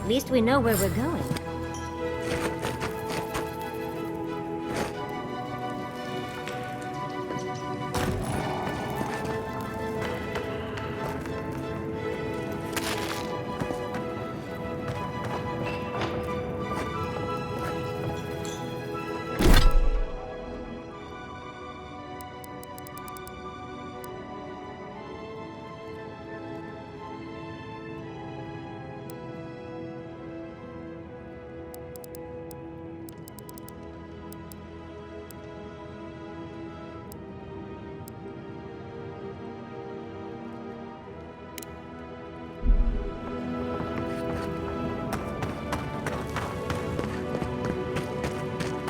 At least we know where we're going.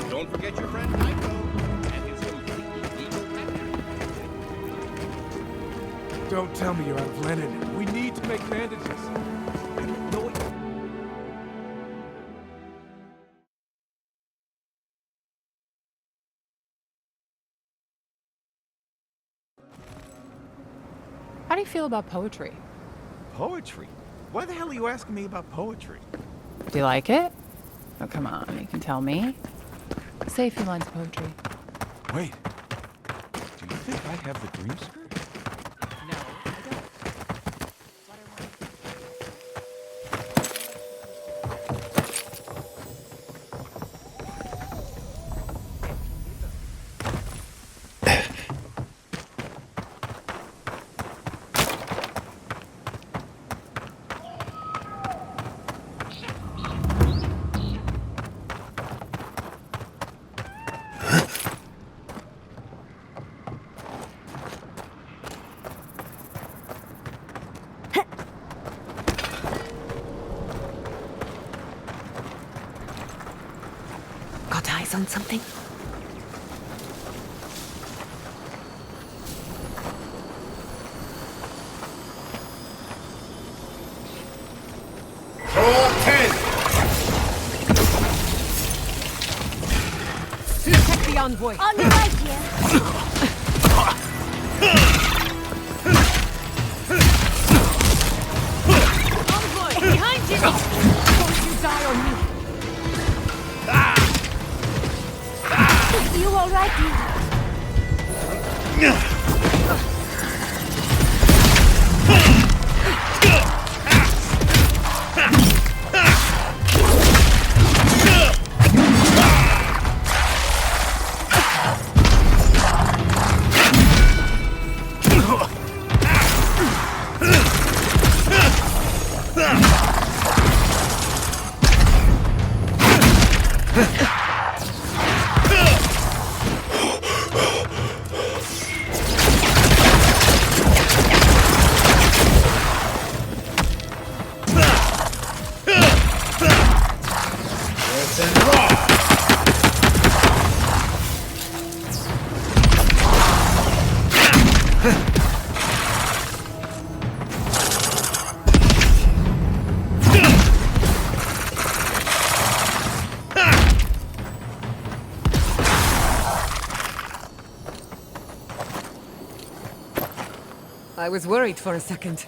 Don't forget your friend Michael and his completely legal pet. Don't tell me you're out of linen. We need to make bandages. No, How do you feel about poetry? Poetry? Why the hell are you asking me about poetry? Do you like it? Oh, come on, you can tell me. Say a few lines of poetry. Wait. Do you think I have the dream skirt? No, I don't. Got eyes on something? Roll 10! Protect the envoy! On your right here! Envoy! Behind you! Don't you die on me! You all right, dear? I was worried for a second.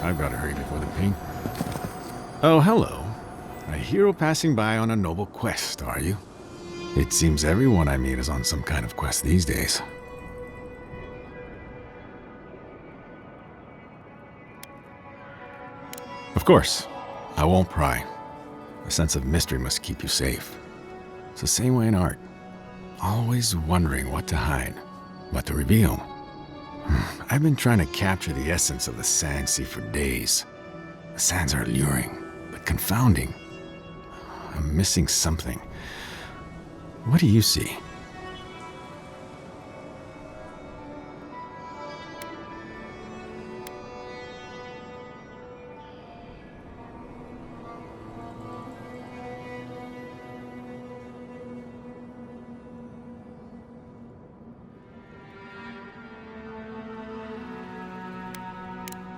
I've got to hurry before the ping. Oh, hello. A hero passing by on a noble quest, are you? It seems everyone I meet is on some kind of quest these days. Of course. I won't pry. A sense of mystery must keep you safe. It's the same way in art. Always wondering what to hide, what to reveal. I've been trying to capture the essence of the sand sea for days. The sands are alluring, but confounding. I'm missing something. What do you see?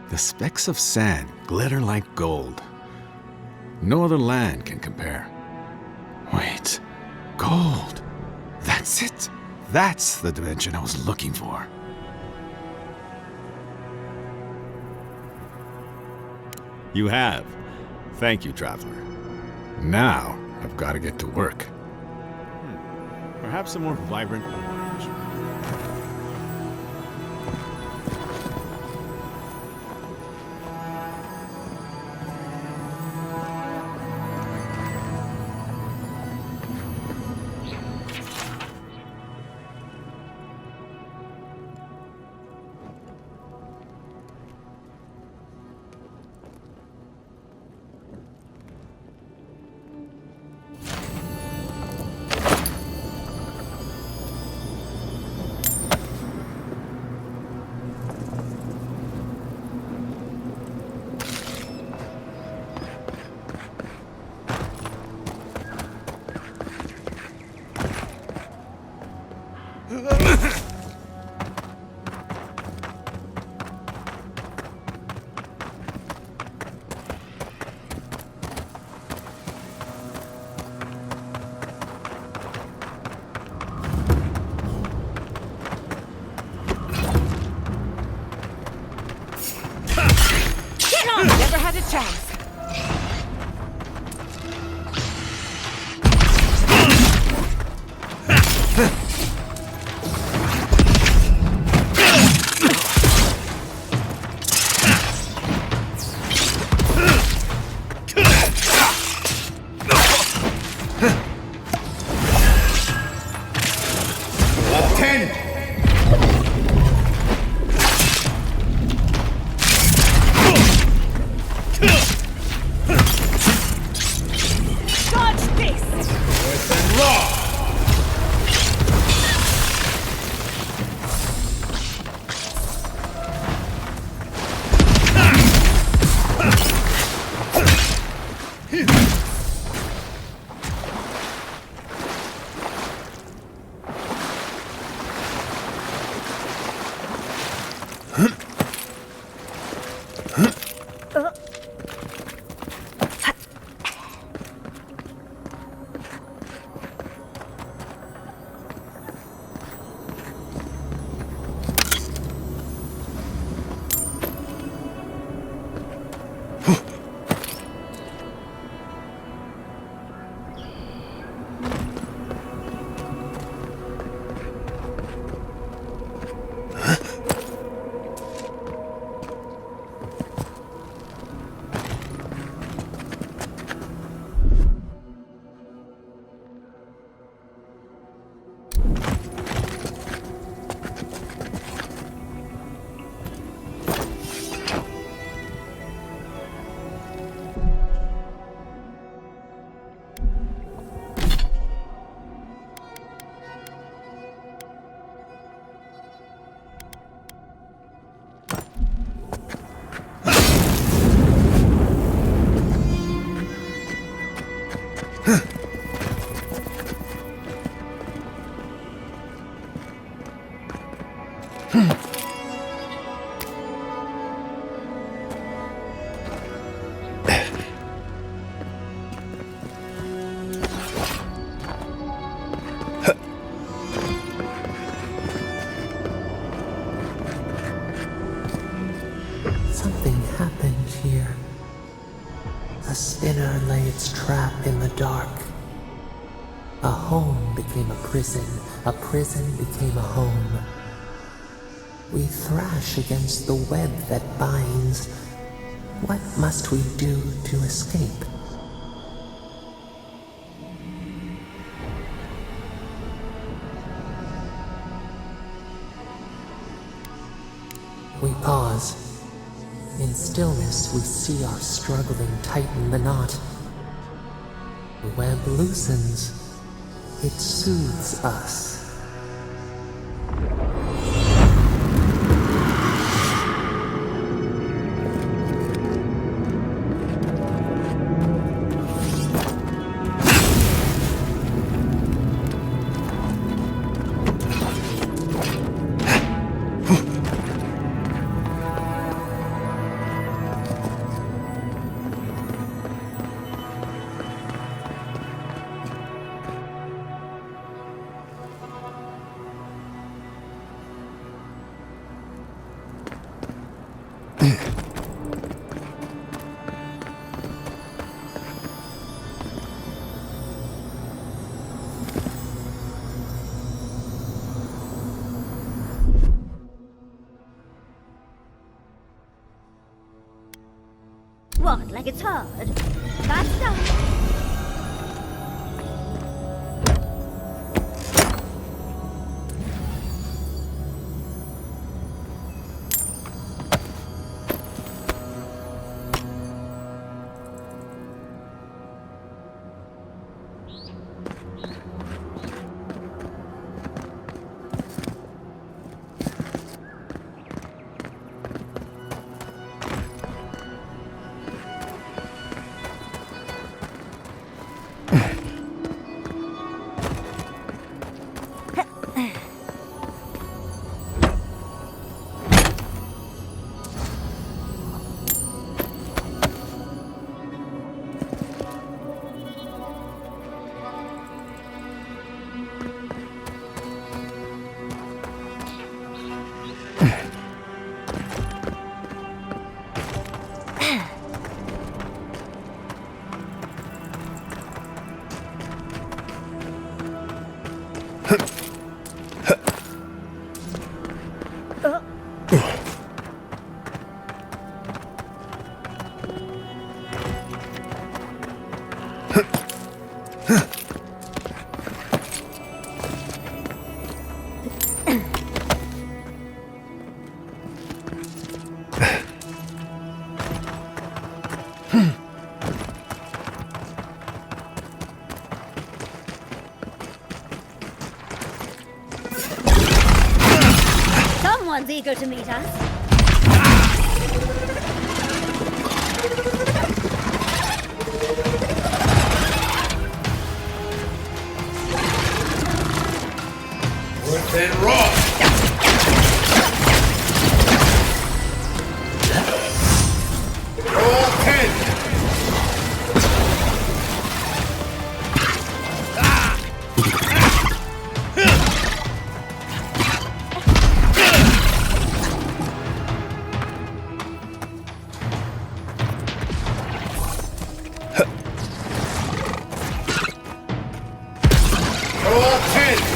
The specks of sand glitter like gold. No other land can compare. Wait, gold. That's it. That's the dimension I was looking for. You have. Thank you, traveler. Now, I've got to get to work. Perhaps a more vibrant orange. Never had a chance. Something happened here. A spinner lay its trap in the dark. A home became a prison became a home. We thrash against the web that binds, What must we do to escape? We pause. In stillness, we see our struggling tighten the knot. The web loosens. It soothes us. What, like it's hard? Bad stuff. Someone's eager to meet us. Worse than raw. Roll 10. Roll 10.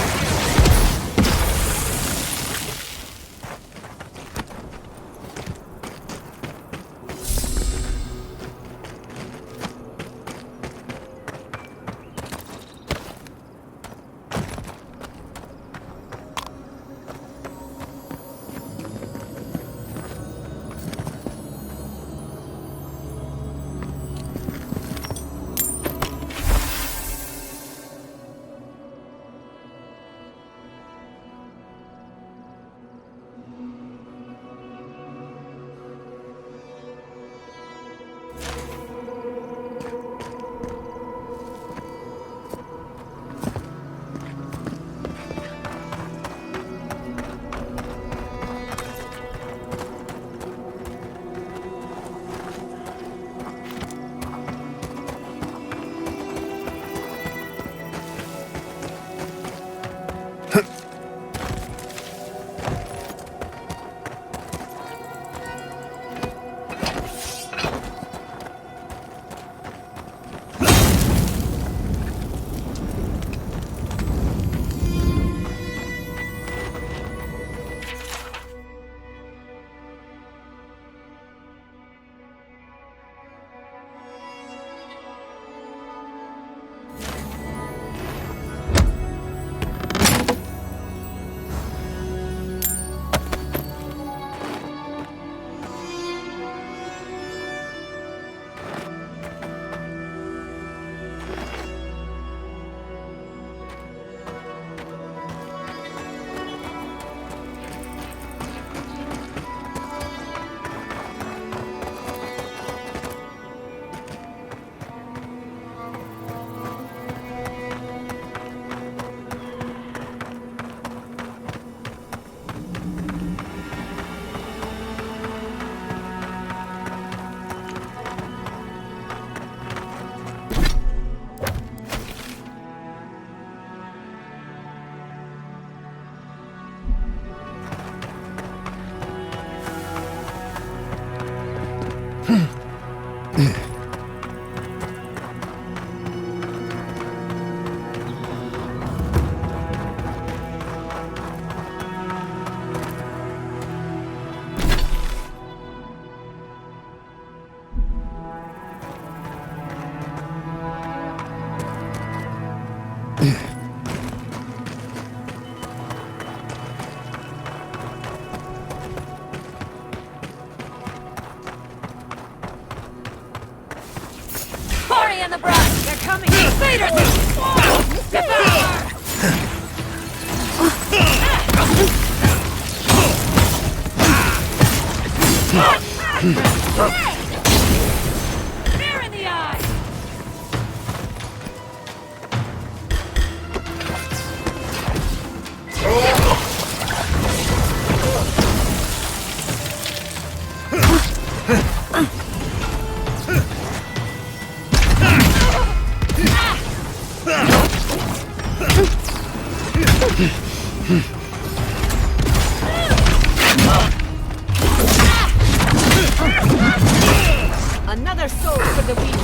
Hurry in the brush! They're coming! Invaders! Devour! Fear in the eye! Another soul for the weak.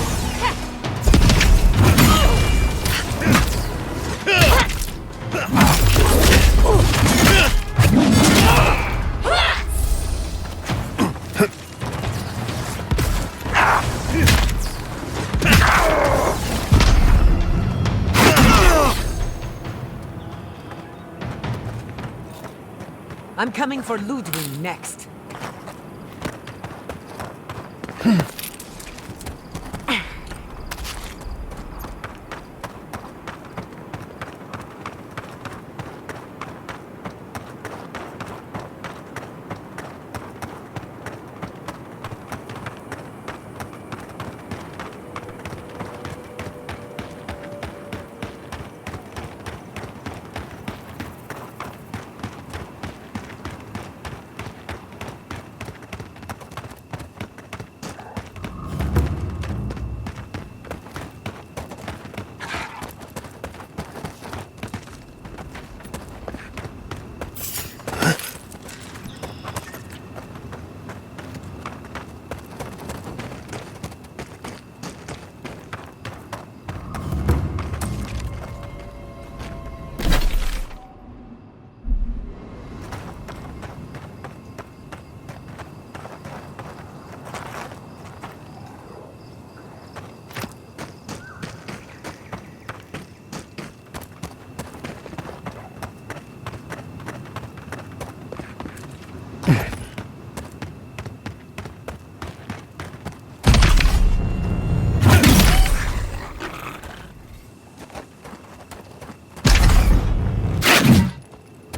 I'm coming for Ludwig next.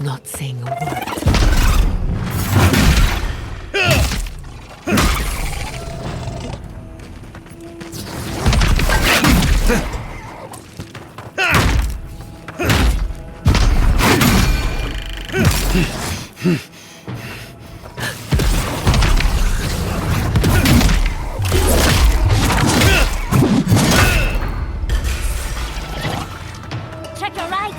Not saying a word. Check your right!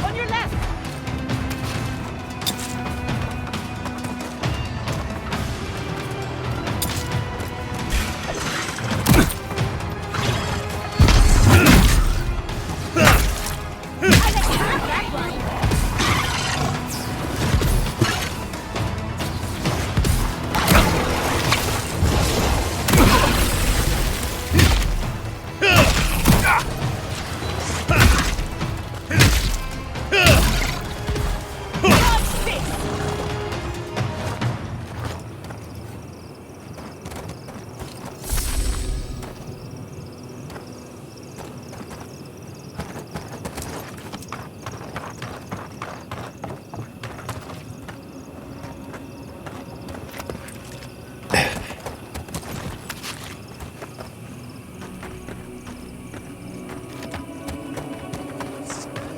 On your left!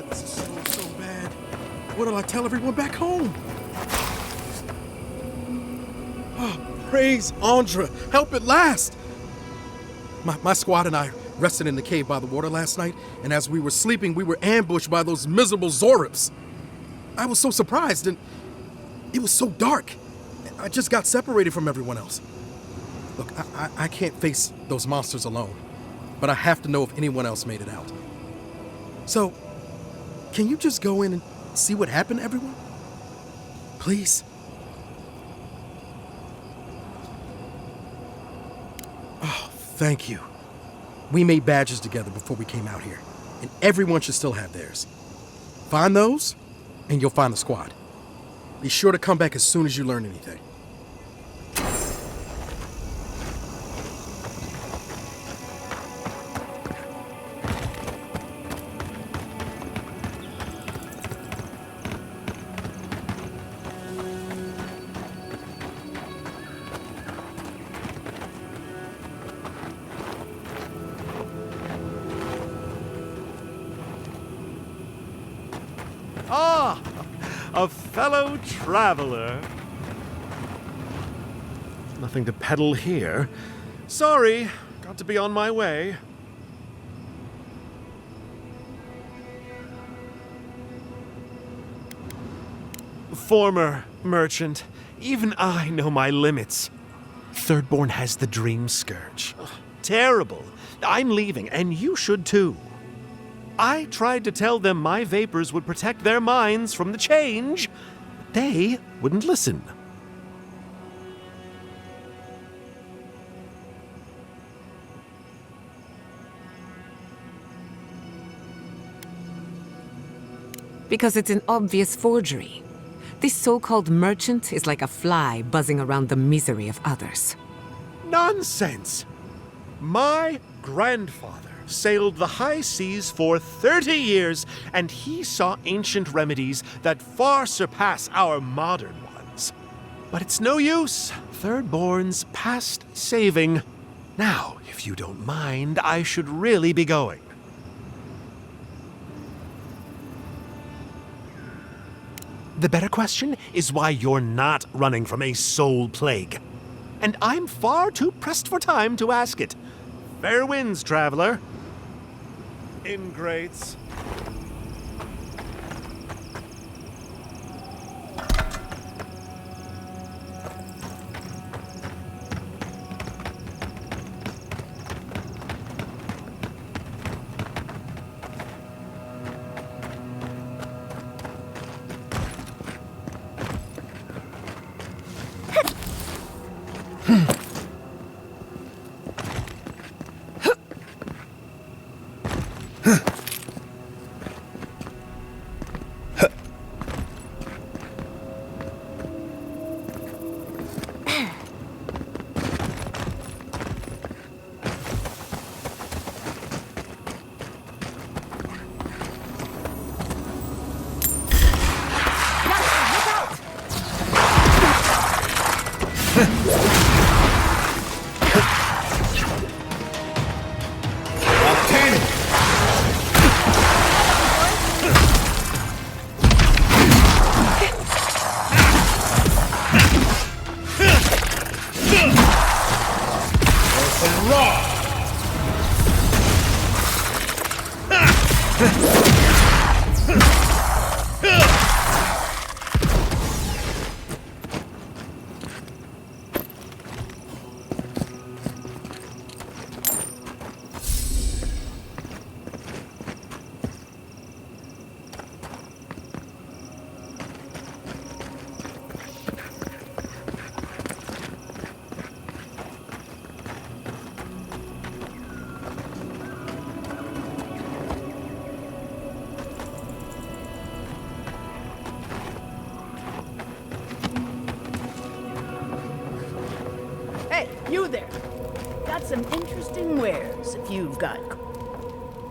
This is so bad. What'll I tell everyone back home? Oh, praise Andra. Help at last. My squad and I rested in the cave by the water last night, and as we were sleeping, we were ambushed by those miserable Zorips. I was so surprised, and it was so dark. I just got separated from everyone else. Look, I can't face those monsters alone, but I have to know if anyone else made it out. So, can you just go in and see what happened to everyone? Please? Oh, thank you. We made badges together before we came out here, and everyone should still have theirs. Find those, and you'll find the squad. Be sure to come back as soon as you learn anything. Ah, a fellow traveler. Nothing to peddle here. Sorry, got to be on my way. Former merchant, even I know my limits. Thirdborn has the dream scourge. Ugh, terrible. I'm leaving, and you should too. I tried to tell them my vapors would protect their minds from the change. They wouldn't listen. Because it's an obvious forgery. This so-called merchant is like a fly buzzing around the misery of others. Nonsense! My grandfather sailed the high seas for 30 years, and he saw ancient remedies that far surpass our modern ones. But it's no use. Thirdborn's past saving. Now, if you don't mind, I should really be going. The better question is why you're not running from a soul plague. And I'm far too pressed for time to ask it. Fair winds, traveler. Ingrates. You there. Got some interesting wares if you've got...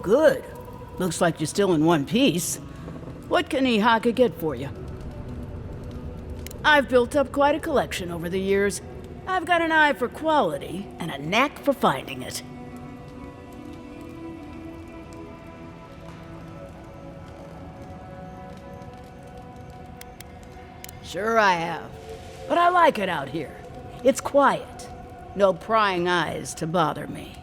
Good. Looks like you're still in one piece. What can Ihaka get for you? I've built up quite a collection over the years. I've got an eye for quality and a knack for finding it. Sure I have. But I like it out here. It's quiet. No prying eyes to bother me.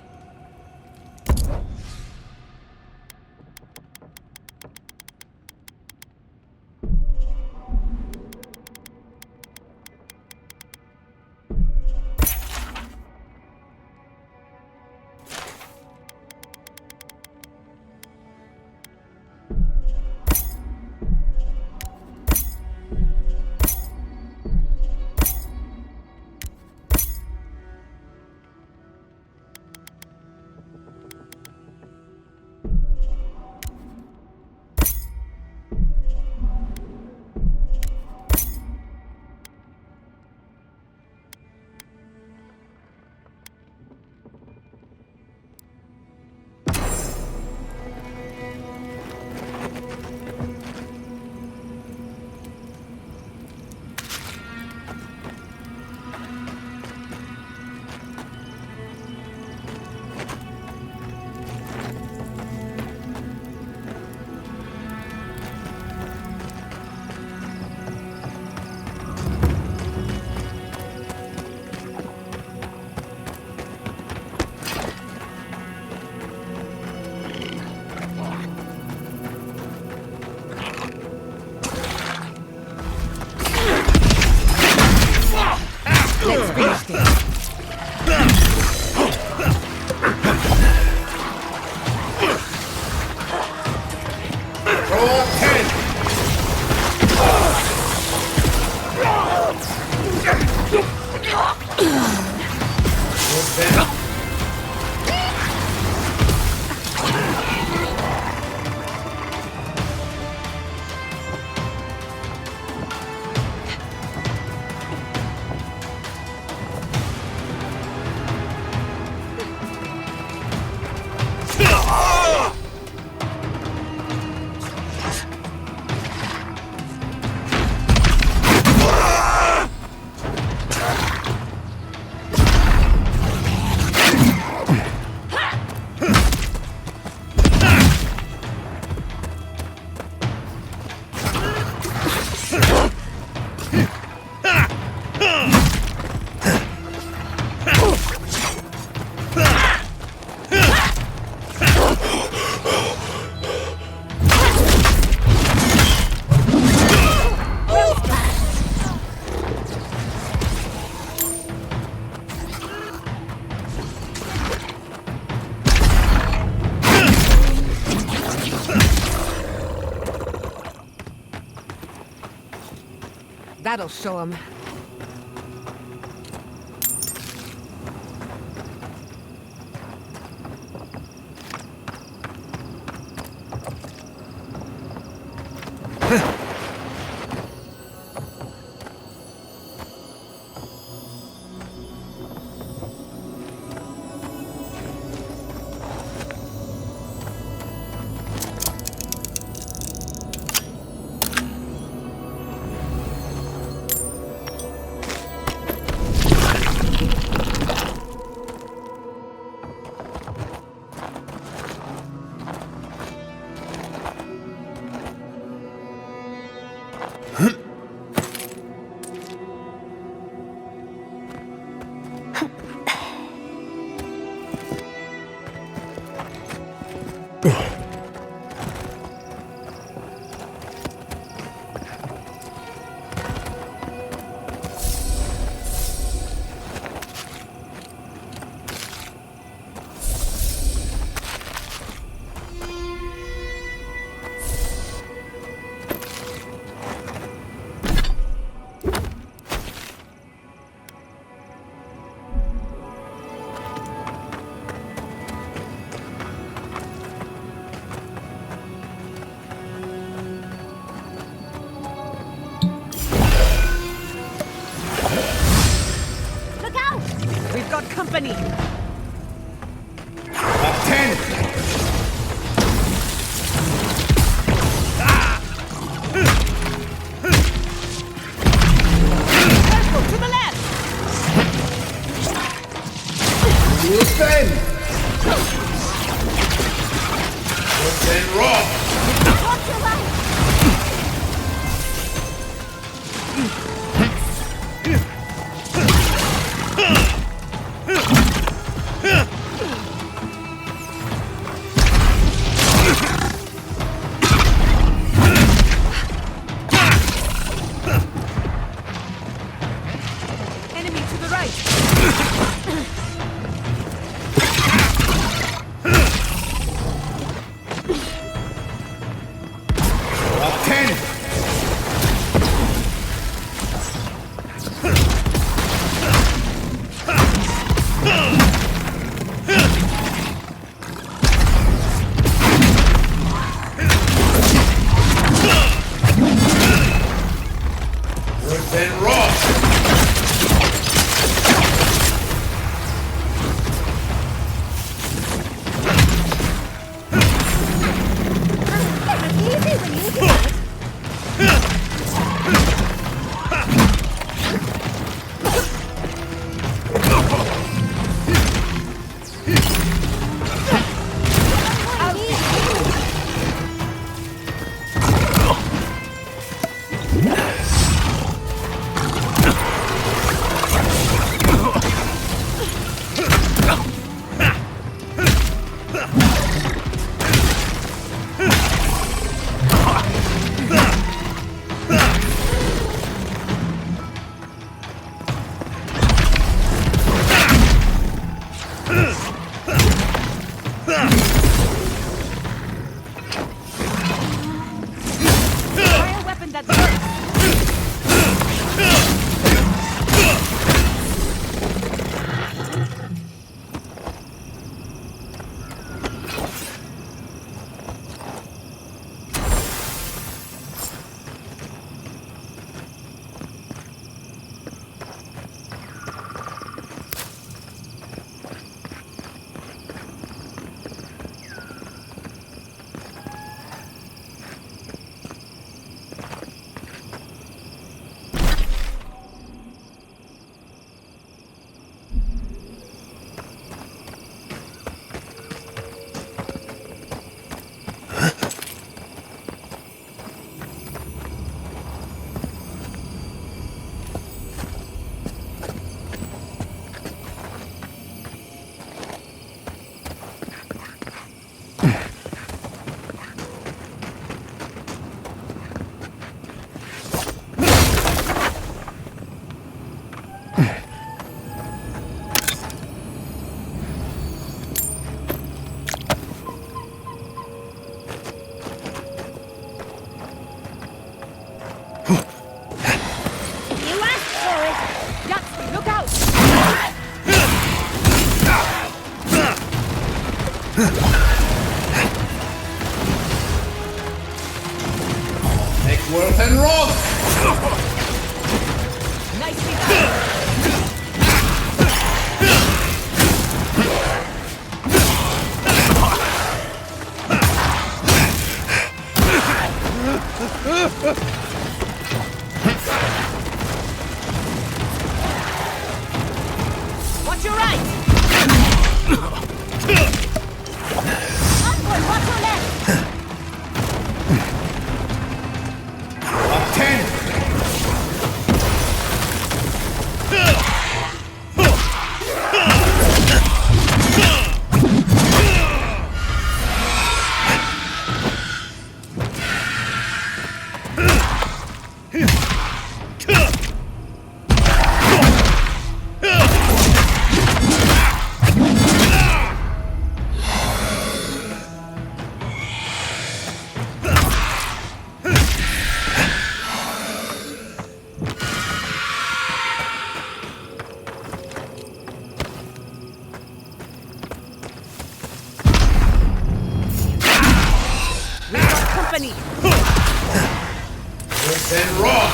That'll show him. We've got company! 10! Careful, to the left! We'll spend! 10 raw! Watch your life! Enemy to the right! Worth and wrong! Nicely done! Watch your right! Onward, watch your left! Up 10! Company! Worth and wrong!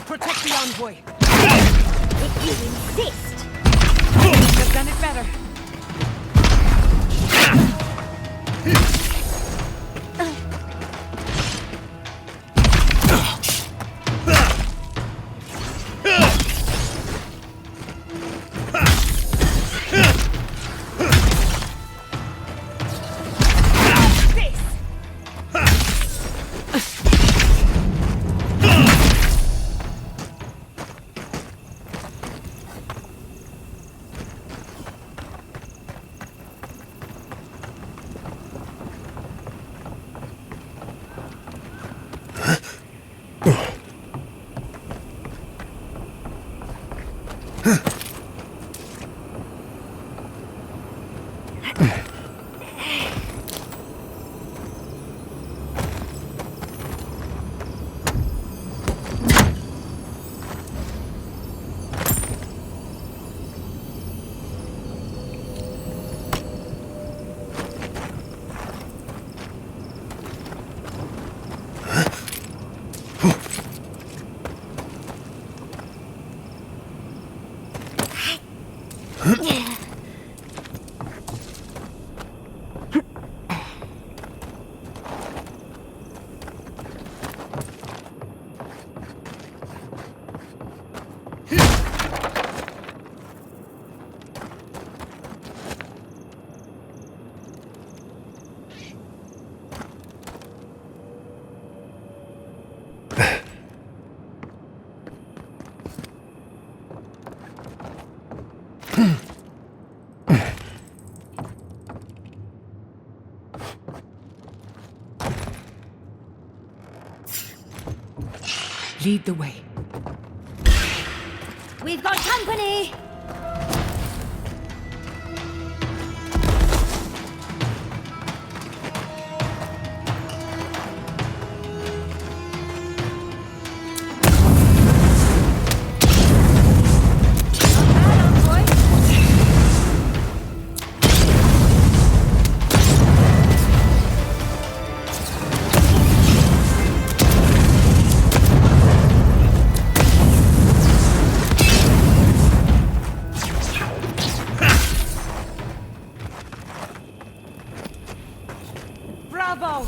Protect the envoy! If you insist. Could've done it better. Lead the way. We've got company! Bravo!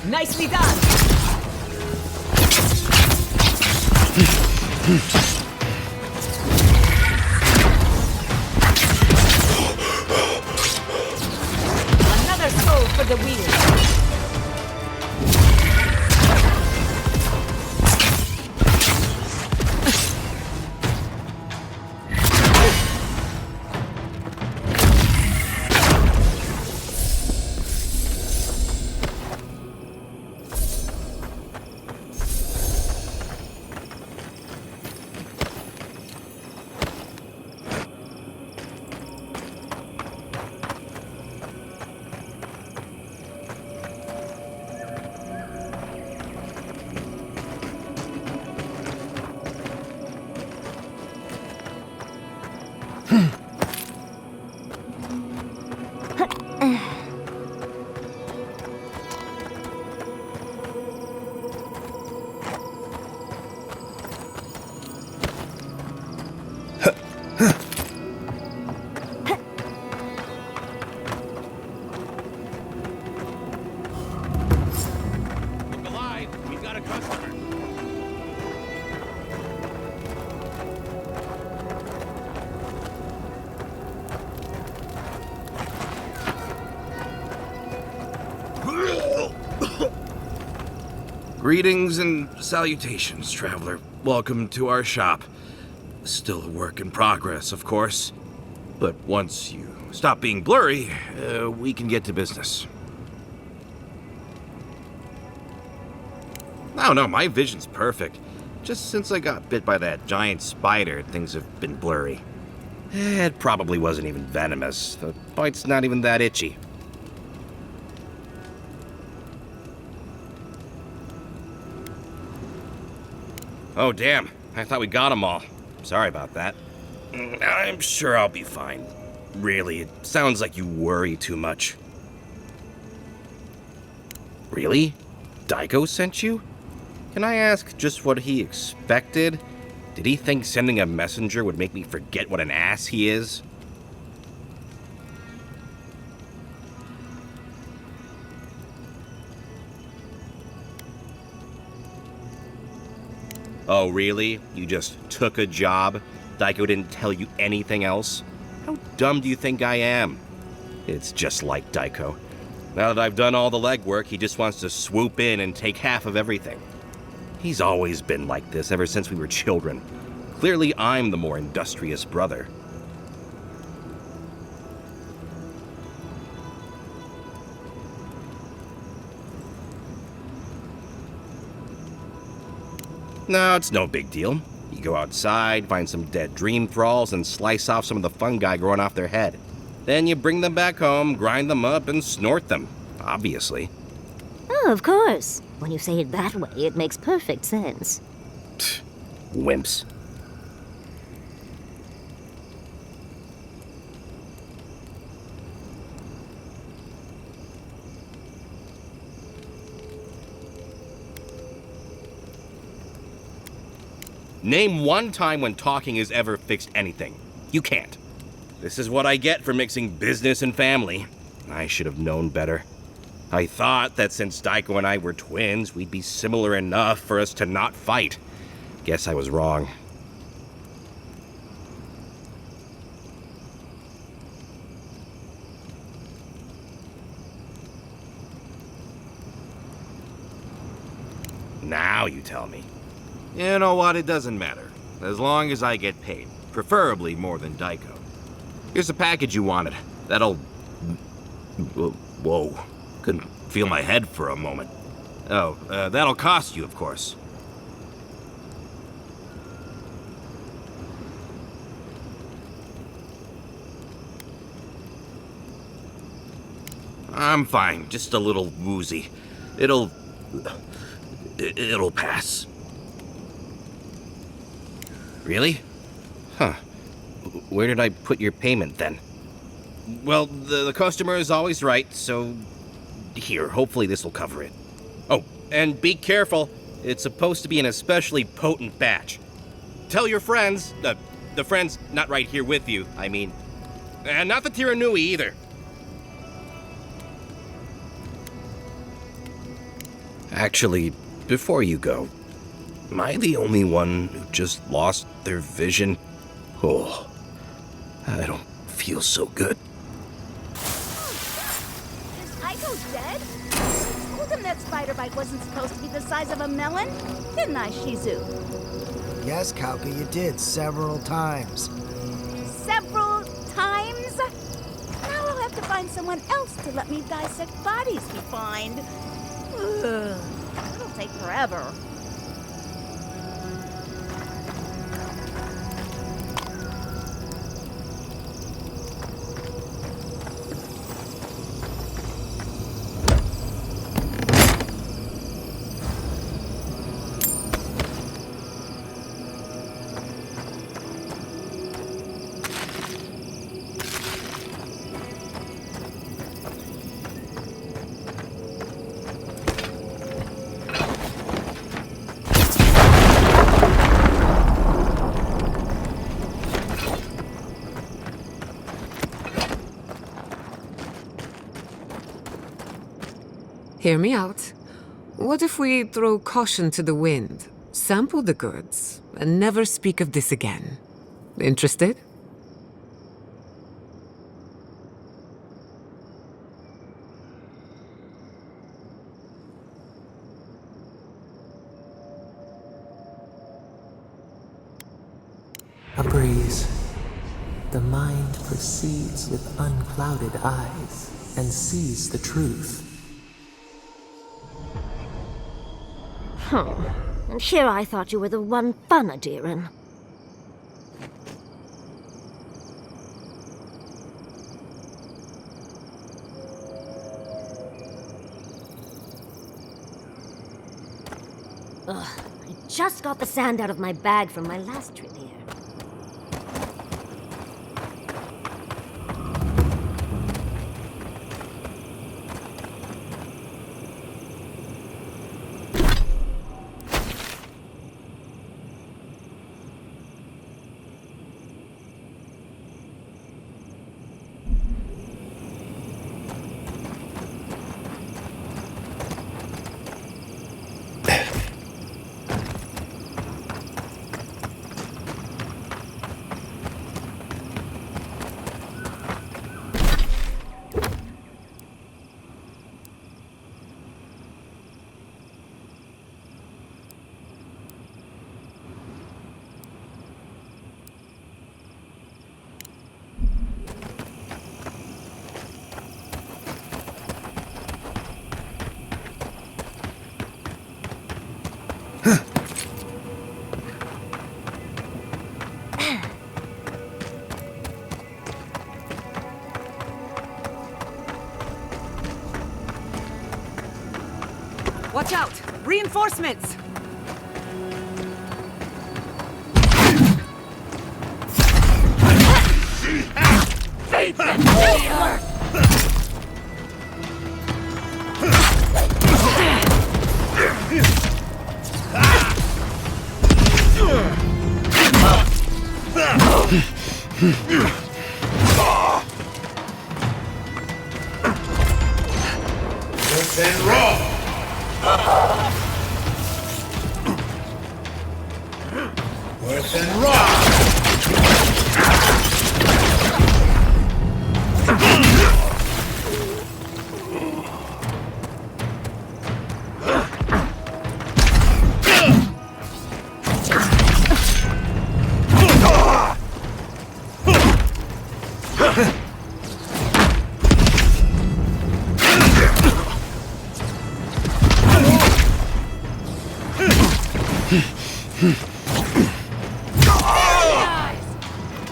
Nicely done! Another soul for the wheel. Look alive. We've got a customer. Greetings and salutations, traveler. Welcome to our shop. Still a work in progress, of course. But once you stop being blurry, we can get to business. No, my vision's perfect. Just since I got bit by that giant spider, things have been blurry. It probably wasn't even venomous. The bite's not even that itchy. Oh, damn. I thought we got them all. Sorry about that. I'm sure I'll be fine. Really, it sounds like you worry too much. Really? Daiko sent you? Can I ask just what he expected? Did he think sending a messenger would make me forget what an ass he is? Oh, really? You just took a job? Daiko didn't tell you anything else? How dumb do you think I am? It's just like Daiko. Now that I've done all the legwork, he just wants to swoop in and take half of everything. He's always been like this ever since we were children. Clearly, I'm the more industrious brother. No, it's no big deal. You go outside, find some dead dream thralls, and slice off some of the fungi growing off their head. Then you bring them back home, grind them up, and snort them. Obviously. Oh, of course. When you say it that way, it makes perfect sense. Wimps. Name one time when talking has ever fixed anything. You can't. This is what I get for mixing business and family. I should have known better. I thought that since Daiko and I were twins, we'd be similar enough for us to not fight. Guess I was wrong. Now you tell me. You know what? It doesn't matter. As long as I get paid. Preferably more than Daiko. Here's the package you wanted. That'll... Whoa. Couldn't feel my head for a moment. Oh, that'll cost you, of course. I'm fine. Just a little woozy. It'll pass. Really? Huh. Where did I put your payment, then? Well, the customer is always right, so... Here, hopefully this will cover it. Oh, and be careful. It's supposed to be an especially potent batch. Tell your friends... the friends not right here with you, I mean. And not the Tiranui, either. Actually, before you go... Am I the only one who just lost their vision? Oh, I don't feel so good. Is Aiko dead? I told him that spider bite wasn't supposed to be the size of a melon. Didn't I, Shizu? Yes, Kauka, you did several times. Several times? Now I'll have to find someone else to let me dissect bodies we find. Ugh, it'll take forever. Hear me out. What if we throw caution to the wind, sample the goods, and never speak of this again? Interested? A breeze. The mind proceeds with unclouded eyes and sees the truth. And here I thought you were the one Fanadirin. Ugh, I just got the sand out of my bag from my last trip here. Watch out! Reinforcements! Worse than raw.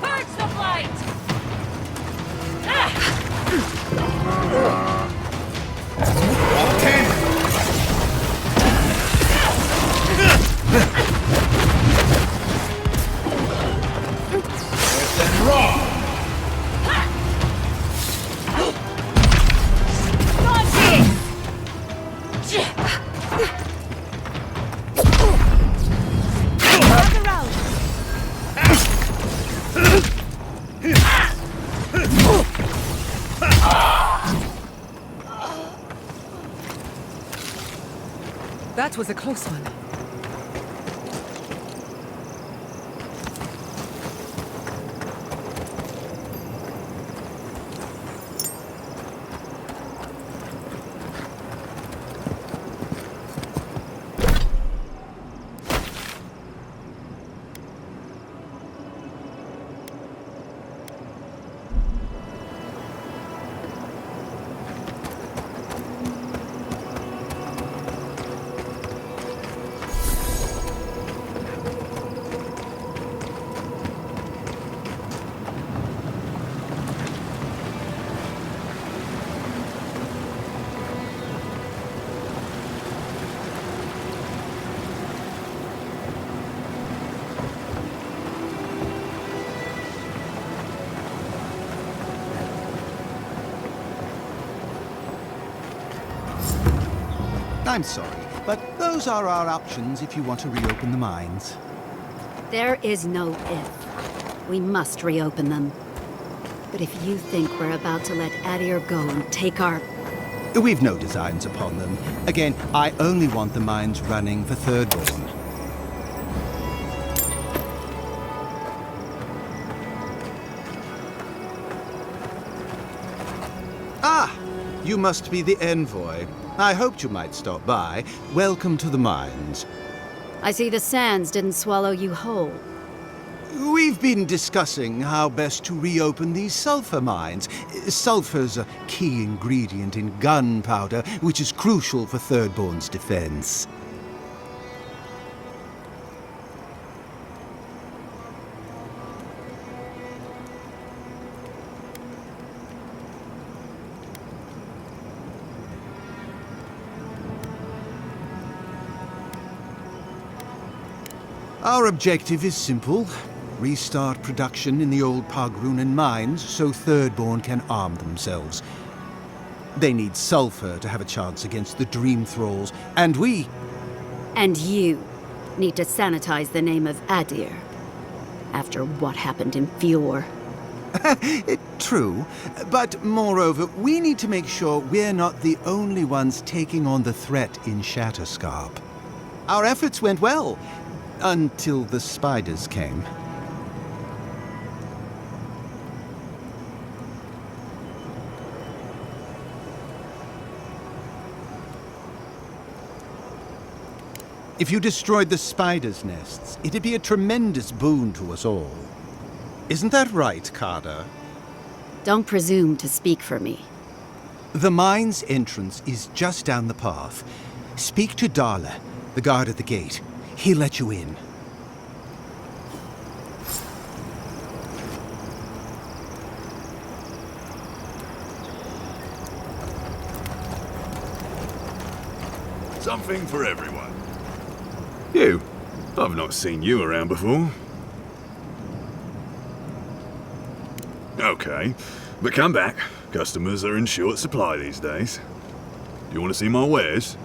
Purge the blight! Worse than raw. That was a close one. I'm sorry, but those are our options if you want to reopen the mines. There is no if. We must reopen them. But if you think we're about to let Adir go and take our... We've no designs upon them. Again, I only want the mines running for Thirdborn. Ah! You must be the envoy. I hoped you might stop by. Welcome to the mines. I see the sands didn't swallow you whole. We've been discussing how best to reopen these sulfur mines. Sulfur's a key ingredient in gunpowder, which is crucial for Thirdborn's defense. Our objective is simple. Restart production in the old Pogrunan mines so Thirdborn can arm themselves. They need sulfur to have a chance against the Dream Thralls, and we... And you need to sanitize the name of Adir. After what happened in Fjord. True, but moreover, we need to make sure we're not the only ones taking on the threat in Shatterscarp. Our efforts went well. Until the spiders came. If you destroyed the spiders' nests, it'd be a tremendous boon to us all. Isn't that right, Kada? Don't presume to speak for me. The mine's entrance is just down the path. Speak to Darla, the guard at the gate. He'll let you in. Something for everyone. You. I've not seen you around before. Okay, but come back. Customers are in short supply these days. Do you want to see my wares?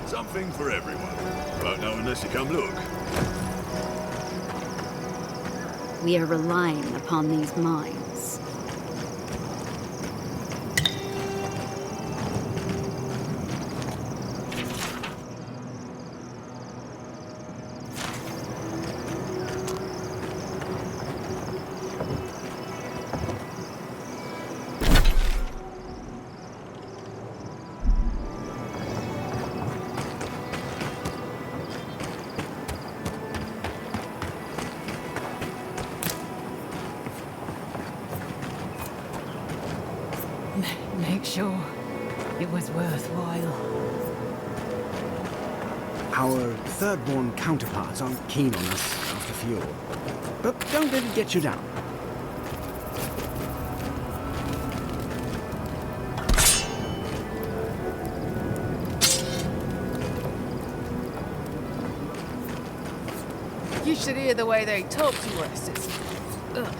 Something for everyone. Won't know unless you come look. We are relying upon these mines. Make sure it was worthwhile. Our third-born counterparts aren't keen on us after Fjord. But don't let it get you down. You should hear the way they talk to us. It's... Ugh.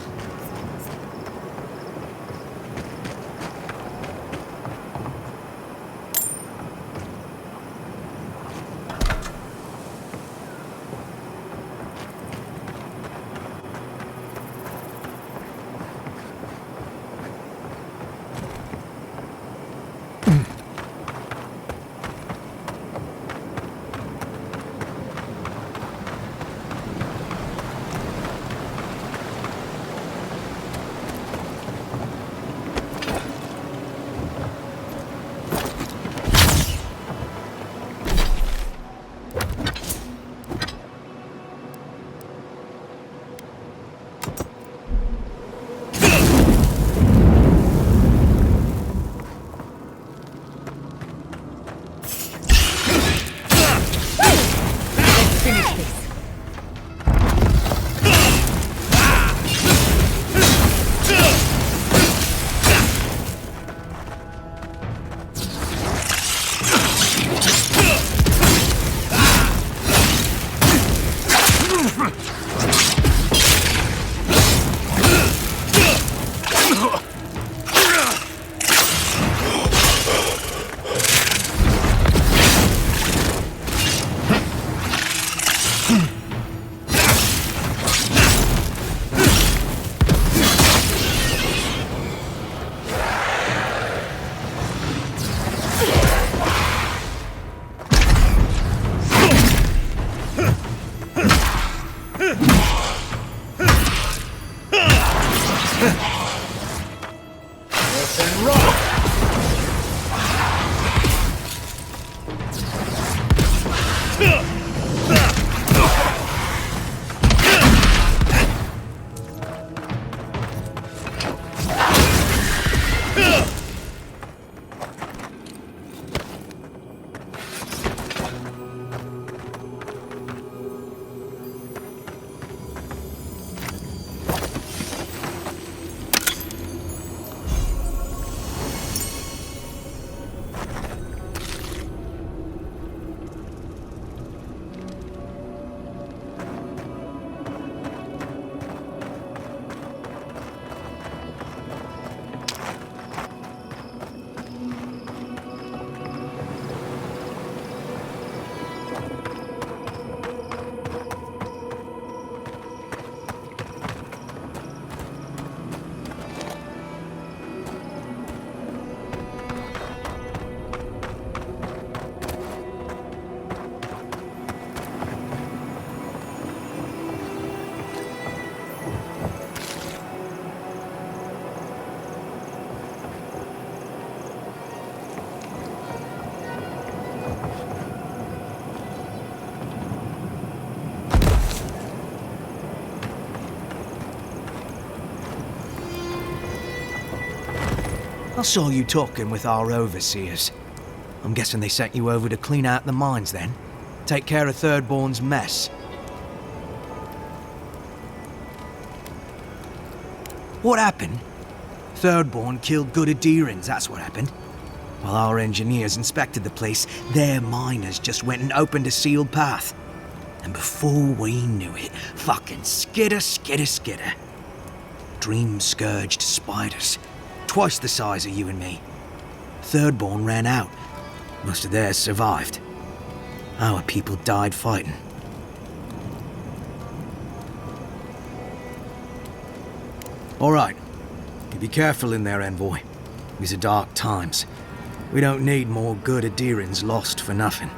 I saw you talking with our overseers. I'm guessing they sent you over to clean out the mines then? Take care of Thirdborn's mess. What happened? Thirdborn killed good Adherans, that's what happened. While our engineers inspected the place, their miners just went and opened a sealed path. And before we knew it, fucking skitter. Dream-scourged spiders. Twice the size of you and me. Thirdborn ran out. Most of theirs survived. Our people died fighting. All right. You be careful in there, Envoy. These are dark times. We don't need more good Adherans lost for nothing.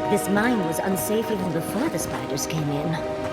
like this mine was unsafe even before the spiders came in.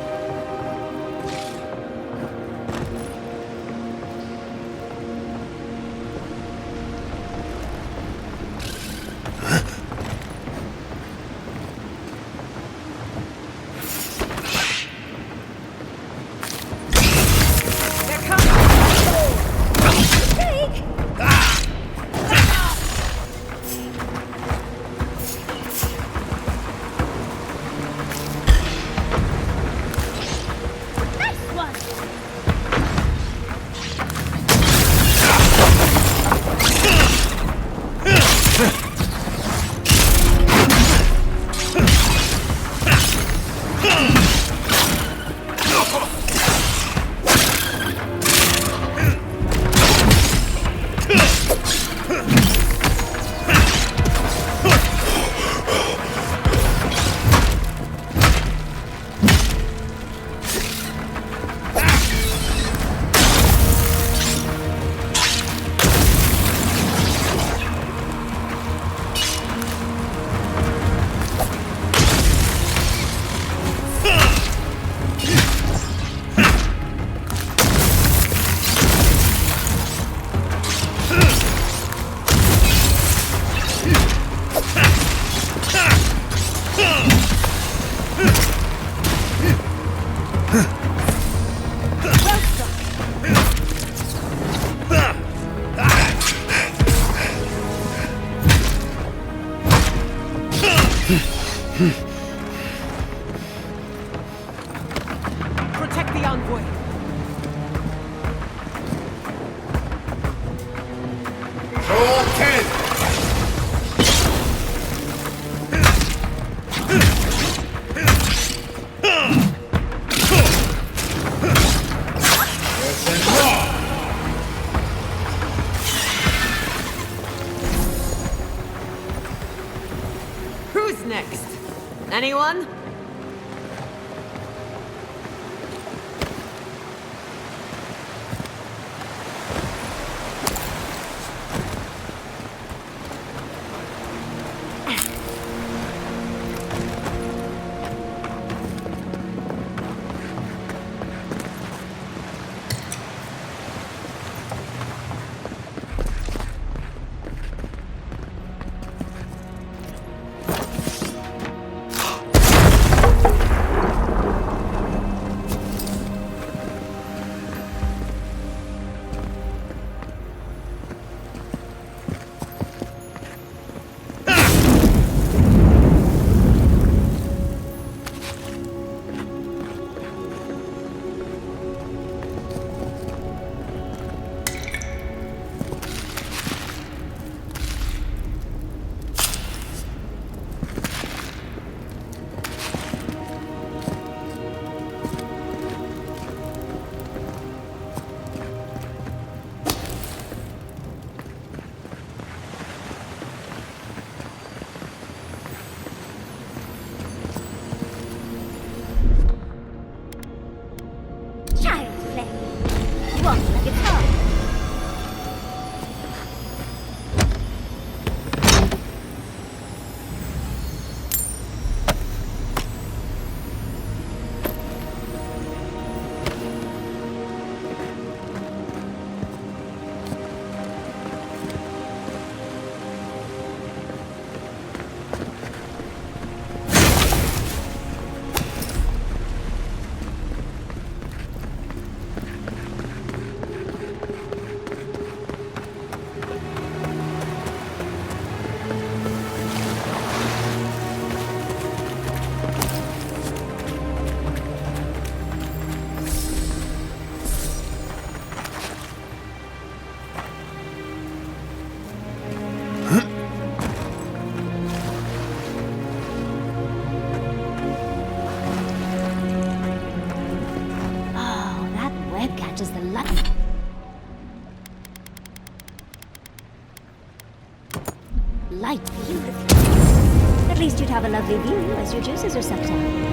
Protect the envoy. Roll 10! Who's next? Anyone? Child's play. Walk like a dog. Catches the light. Light beautifully. At least you'd have a lovely view as your juices are sucked out.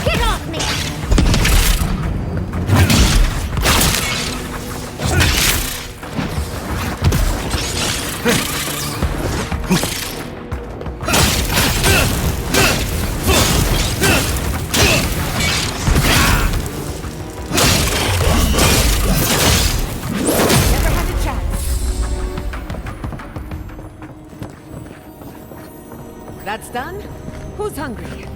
Get off me! That's done? Who's hungry?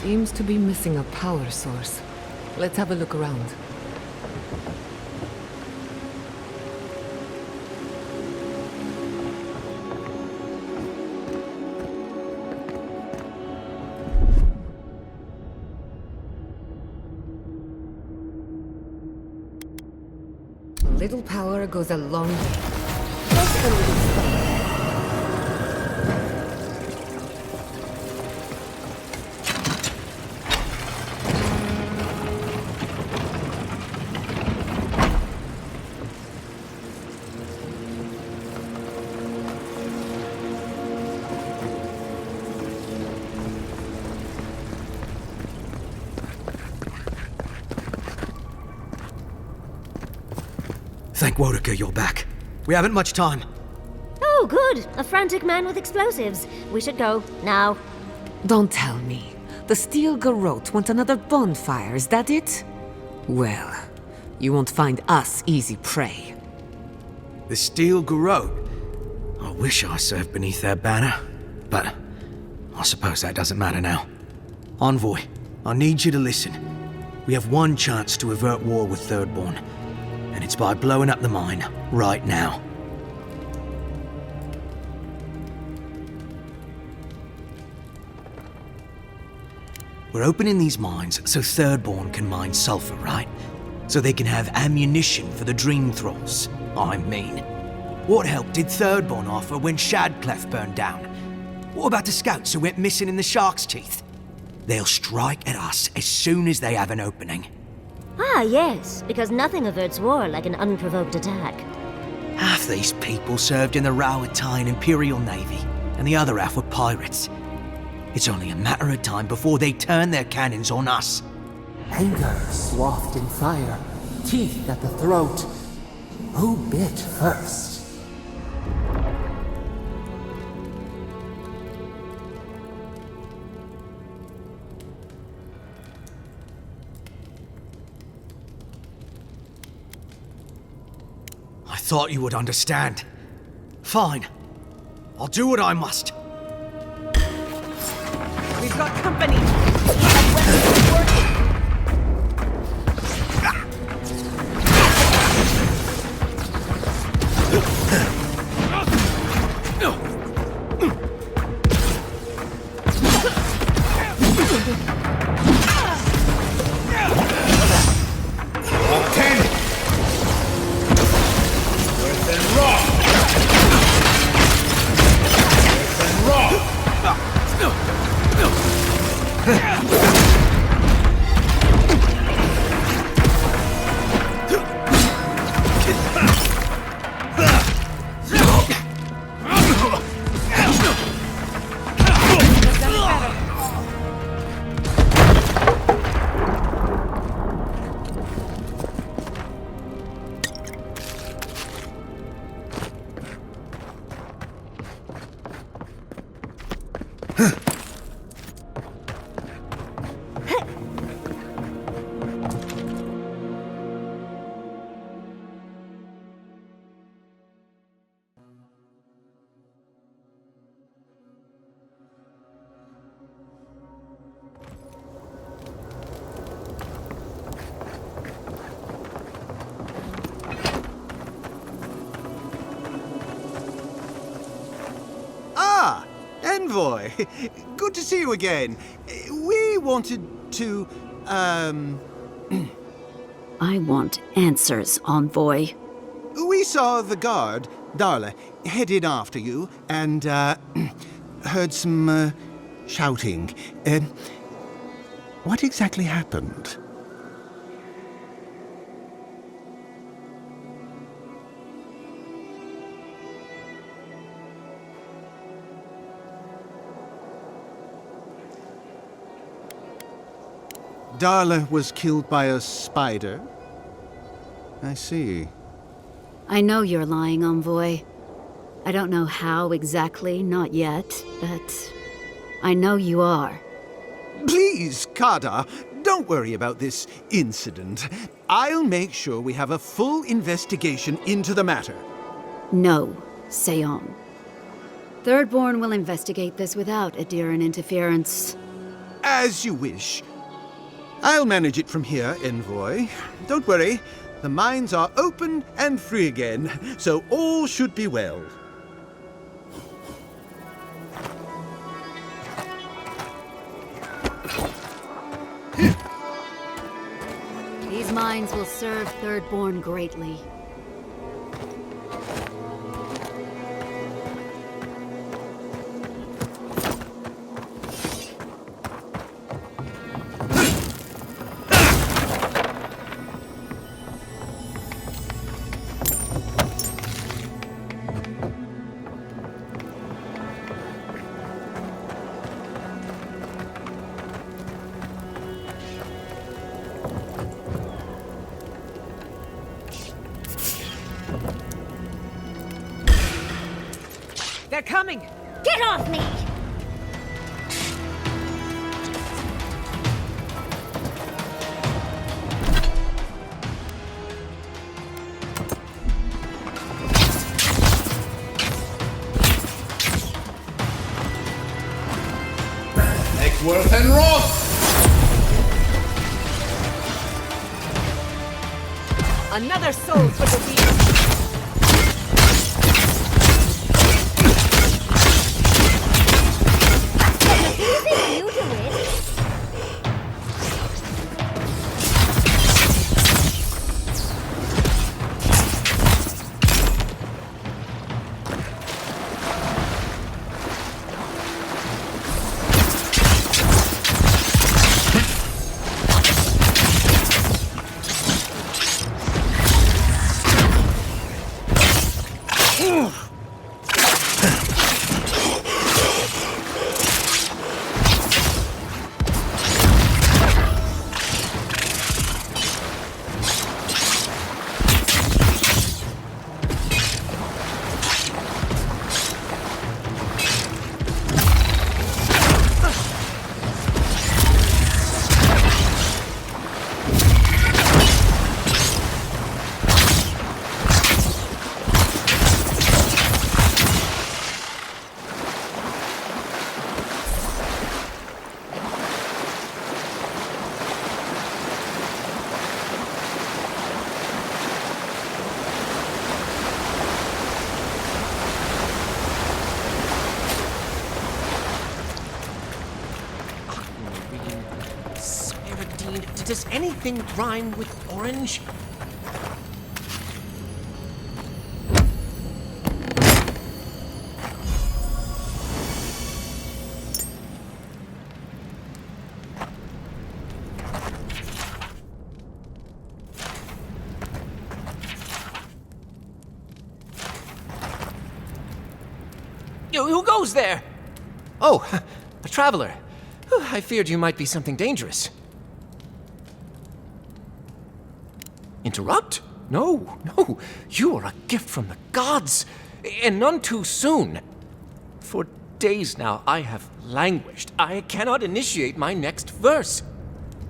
Seems to be missing a power source. Let's have a look around. A little power goes a long way. Just a little spark. Thank Wodaka you're back. We haven't much time. Oh, good. A frantic man with explosives. We should go, now. Don't tell me. The Steel Garrote want another bonfire, is that it? Well, you won't find us easy prey. The Steel Garrote? I wish I served beneath their banner, but I suppose that doesn't matter now. Envoy, I need you to listen. We have one chance to avert war with Thirdborn, and it's by blowing up the mine right now. We're opening these mines so Thirdborn can mine sulfur, right? So they can have ammunition for the Dream Thralls. I mean, what help did Thirdborn offer when Shadclef burned down? What about the scouts who went missing in the Shark's Teeth? They'll strike at us as soon as they have an opening. Ah, yes, because nothing averts war like an unprovoked attack. Half these people served in the Rowatine Imperial Navy, and the other half were pirates. It's only a matter of time before they turn their cannons on us. Anger swathed in fire, teeth at the throat. Who bit first? I thought you would understand. Fine. I'll do what I must. We've got company. That weapon is working. Envoy, good to see you again. We wanted to, I want answers, Envoy. We saw the guard, Darla, headed after you, and, heard some, shouting. What exactly happened? Darla was killed by a spider? I see. I know you're lying, Envoy. I don't know how exactly, not yet, but I know you are. Please, Kada, don't worry about this incident. I'll make sure we have a full investigation into the matter. No, Seon. Thirdborn will investigate this without Adiran interference. As you wish. I'll manage it from here, Envoy. Don't worry, the mines are open and free again, so all should be well. These mines will serve Thirdborn greatly. They're coming! Get off me! Neckworth and Roth! Another soul for the beast! You do it. anything rhyme with orange? Who goes there? Oh, a traveler. I feared you might be something dangerous. Interrupt? No, no. You are a gift from the gods, and none too soon. For days now I have languished. I cannot initiate my next verse.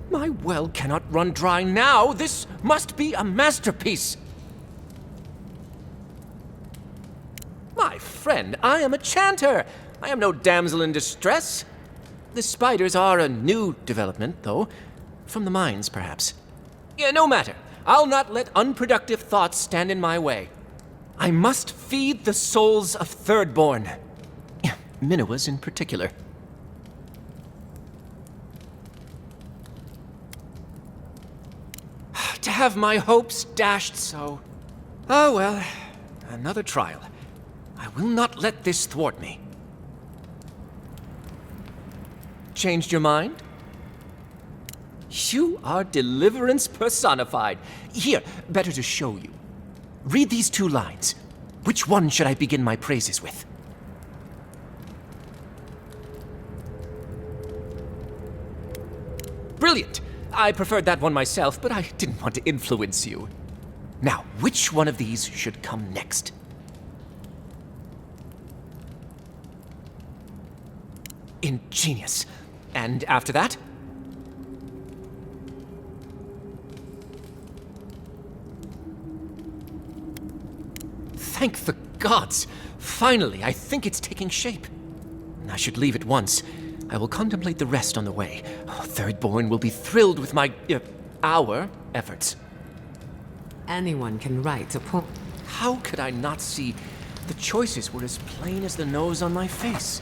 My well cannot run dry now. This must be a masterpiece. My friend, I am a chanter. I am no damsel in distress. The spiders are a new development, though. From the mines, perhaps. Yeah, no matter. I'll not let unproductive thoughts stand in my way. I must feed the souls of Thirdborn. Minoas in particular. To have my hopes dashed so. Oh well, another trial. I will not let this thwart me. Changed your mind? You are deliverance personified. Here, better to show you. Read these 2 lines. Which one should I begin my praises with? Brilliant! I preferred that one myself, but I didn't want to influence you. Now, which one of these should come next? Ingenious. And after that? Thank the gods! Finally, I think it's taking shape. I should leave at once. I will contemplate the rest on the way. Thirdborn will be thrilled with our efforts. Anyone can write a poem. How could I not see? The choices were as plain as the nose on my face.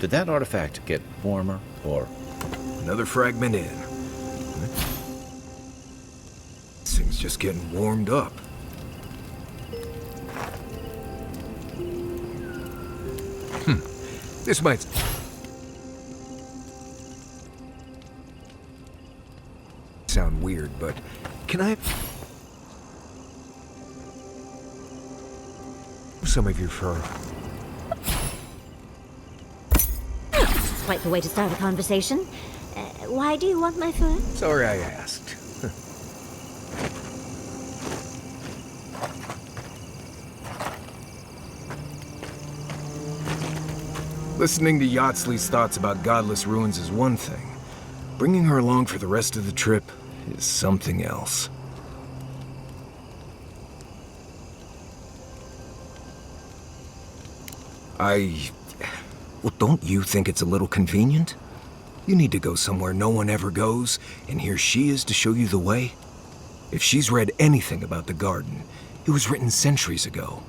Did that artifact get warmer, or...? Another fragment in. This thing's just getting warmed up. This might... sound weird, but can I... some of your fur? Quite the way to start a conversation. Why do you want my fur? Sorry I asked. Listening to Yatsley's thoughts about godless ruins is one thing. Bringing her along for the rest of the trip is something else. Well, don't you think it's a little convenient? You need to go somewhere no one ever goes, and here she is to show you the way? If she's read anything about the garden, it was written centuries ago.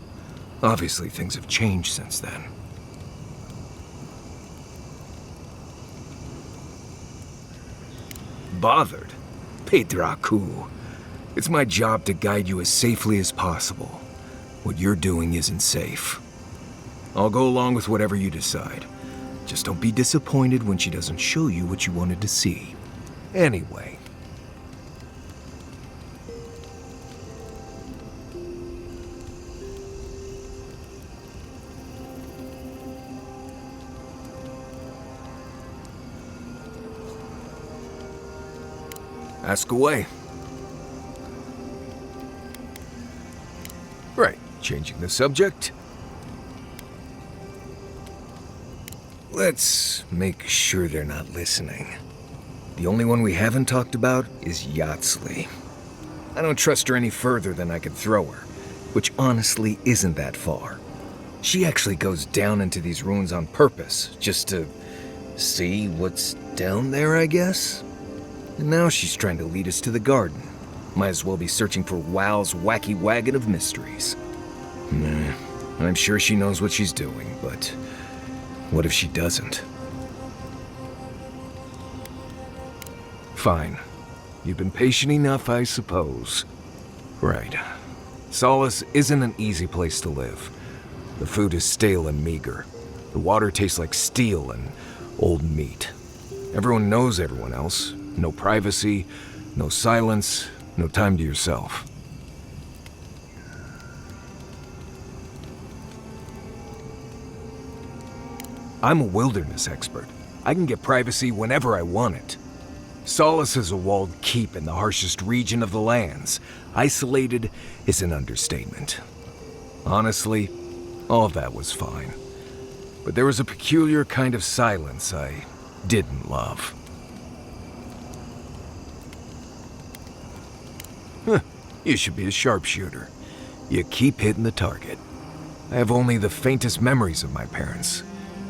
Obviously, things have changed since then. Bothered? Pedraku. It's my job to guide you as safely as possible. What you're doing isn't safe. I'll go along with whatever you decide. Just don't be disappointed when she doesn't show you what you wanted to see. Anyway. Ask away. Right, changing the subject. Let's make sure they're not listening. The only one we haven't talked about is Yatsley. I don't trust her any further than I could throw her, which honestly isn't that far. She actually goes down into these ruins on purpose, just to see what's down there, I guess? And now she's trying to lead us to the garden. Might as well be searching for WoW's wacky wagon of mysteries. Nah, I'm sure she knows what she's doing, but what if she doesn't? Fine. You've been patient enough, I suppose. Right. Solace isn't an easy place to live. The food is stale and meager. The water tastes like steel and old meat. Everyone knows everyone else. No privacy, no silence, no time to yourself. I'm a wilderness expert. I can get privacy whenever I want it. Solace is a walled keep in the harshest region of the lands. Isolated is an understatement. Honestly, all of that was fine. But there was a peculiar kind of silence I didn't love. You should be a sharpshooter. You keep hitting the target. I have only the faintest memories of my parents,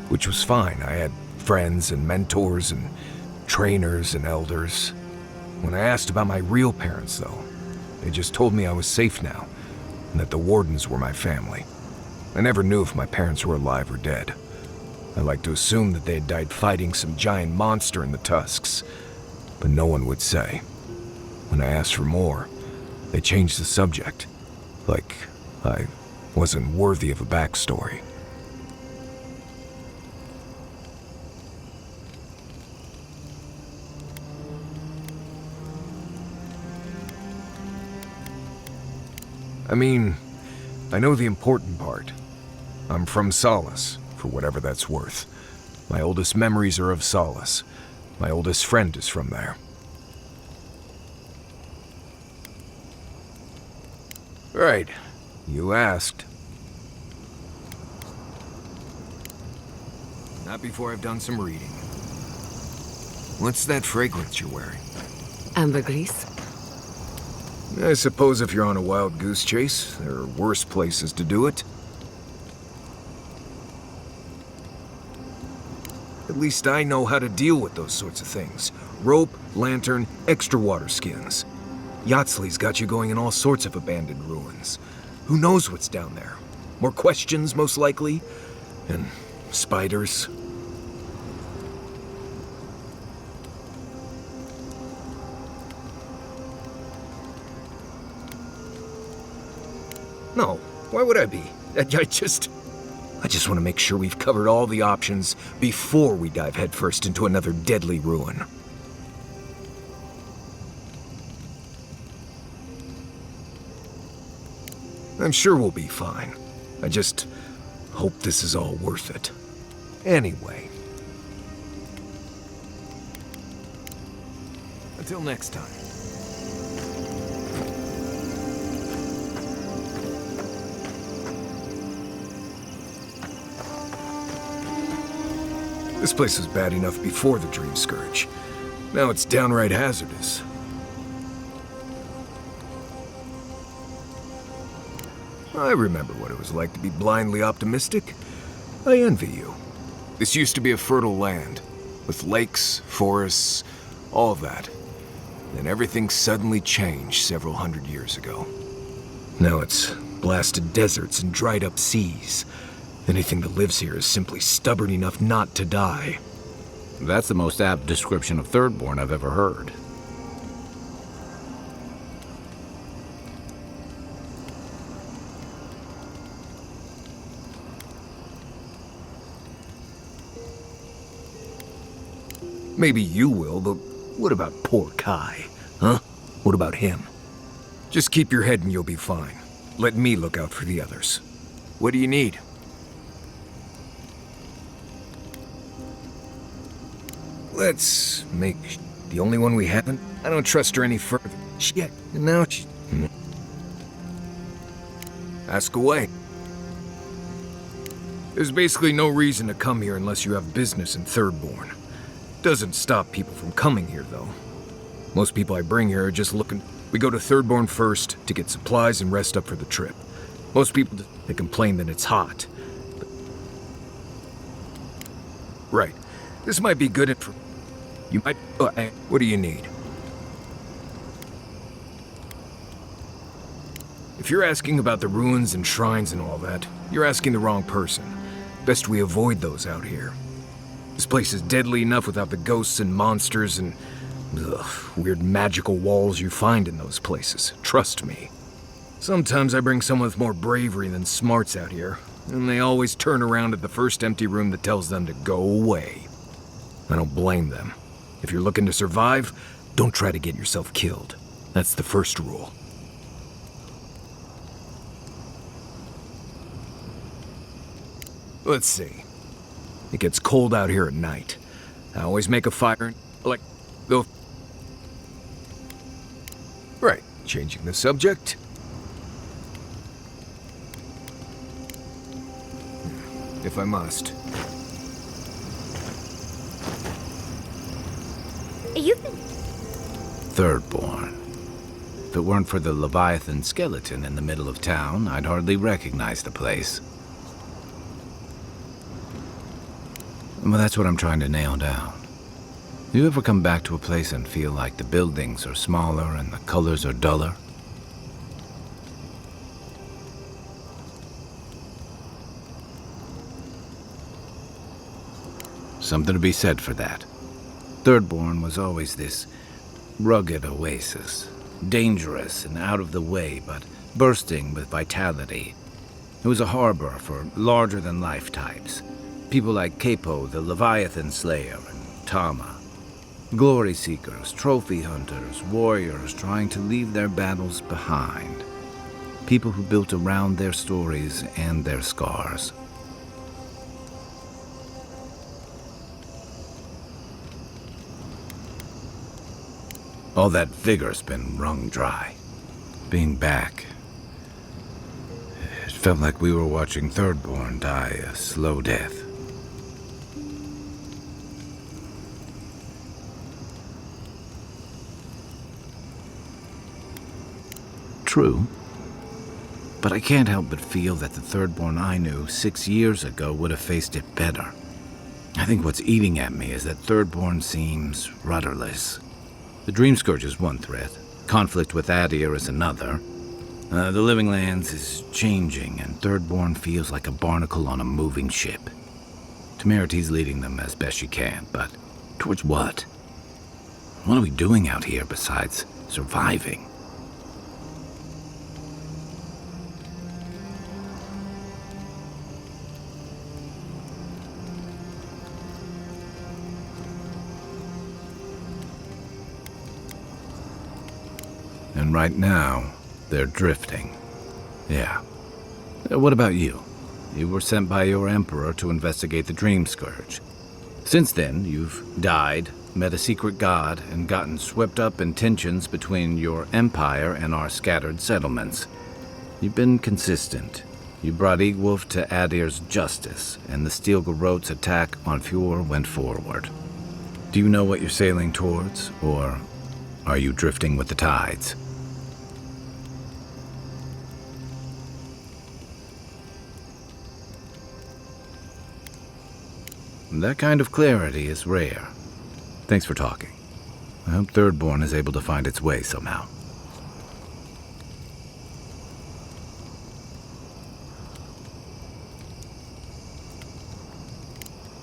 which was fine. I had friends and mentors and trainers and elders. When I asked about my real parents, though, they just told me I was safe now, and that the Wardens were my family. I never knew if my parents were alive or dead. I like to assume that they had died fighting some giant monster in the Tusks, but no one would say. When I asked for more, they changed the subject, like I wasn't worthy of a backstory. I mean, I know the important part. I'm from Solace, for whatever that's worth. My oldest memories are of Solace. My oldest friend is from there. Right. You asked. Not before I've done some reading. What's that fragrance you're wearing? Ambergris. I suppose if you're on a wild goose chase, there are worse places to do it. At least I know how to deal with those sorts of things. Rope, lantern, extra water skins. Yatsley's got you going in all sorts of abandoned ruins. Who knows what's down there? More questions, most likely? And spiders? No, why would I be? I just want to make sure we've covered all the options before we dive headfirst into another deadly ruin. I'm sure we'll be fine. I just hope this is all worth it. Anyway. Until next time. This place was bad enough before the Dream Scourge. Now it's downright hazardous. I remember what it was like to be blindly optimistic. I envy you. This used to be a fertile land, with lakes, forests, all of that. Then everything suddenly changed several hundred years ago. Now it's blasted deserts and dried up seas. Anything that lives here is simply stubborn enough not to die. That's the most apt description of Thirdborn I've ever heard. Maybe you will, but what about poor Kai? Huh? What about him? Just keep your head and you'll be fine. Let me look out for the others. What do you need? Let's make the only one we haven't. I don't trust her any further. Shit, and now she... Ask away. There's basically no reason to come here unless you have business in Thirdborn. Doesn't stop people from coming here, though. Most people I bring here are just looking... We go to Thirdborn first to get supplies and rest up for the trip. Most people, they complain that it's hot. But... Right. This might be good for... You might... what do you need? If you're asking about the ruins and shrines and all that, you're asking the wrong person. Best we avoid those out here. This place is deadly enough without the ghosts and monsters and weird magical walls you find in those places. Trust me. Sometimes I bring someone with more bravery than smarts out here, and they always turn around at the first empty room that tells them to go away. I don't blame them. If you're looking to survive, don't try to get yourself killed. That's the first rule. Let's see. It gets cold out here at night. I always make a fire, go. Right, changing the subject. If I must. You've been... Thirdborn. If it weren't for the Leviathan skeleton in the middle of town, I'd hardly recognize the place. Well, that's what I'm trying to nail down. Do you ever come back to a place and feel like the buildings are smaller and the colors are duller? Something to be said for that. Thirdborn was always this rugged oasis. Dangerous and out of the way, but bursting with vitality. It was a harbor for larger-than-life types. People like Capo, the Leviathan Slayer, and Tama. Glory seekers, trophy hunters, warriors trying to leave their battles behind. People who built around their stories and their scars. All that vigor's been wrung dry. Being back, it felt like we were watching Thirdborn die a slow death. True, but I can't help but feel that the Thirdborn I knew 6 years ago would have faced it better. I think what's eating at me is that Thirdborn seems rudderless. The Dream Scourge is one threat, conflict with Adir is another. The Living Lands is changing, and Thirdborn feels like a barnacle on a moving ship. Temerity's leading them as best she can, but towards what? What are we doing out here besides surviving? And right now, they're drifting. Yeah. What about you? You were sent by your Emperor to investigate the Dream Scourge. Since then, you've died, met a secret god, and gotten swept up in tensions between your empire and our scattered settlements. You've been consistent. You brought Egwolf to Adir's justice, and the Steel Garrote's attack on Fjord went forward. Do you know what you're sailing towards, or are you drifting with the tides? That kind of clarity is rare. Thanks for talking. I hope Thirdborn is able to find its way somehow.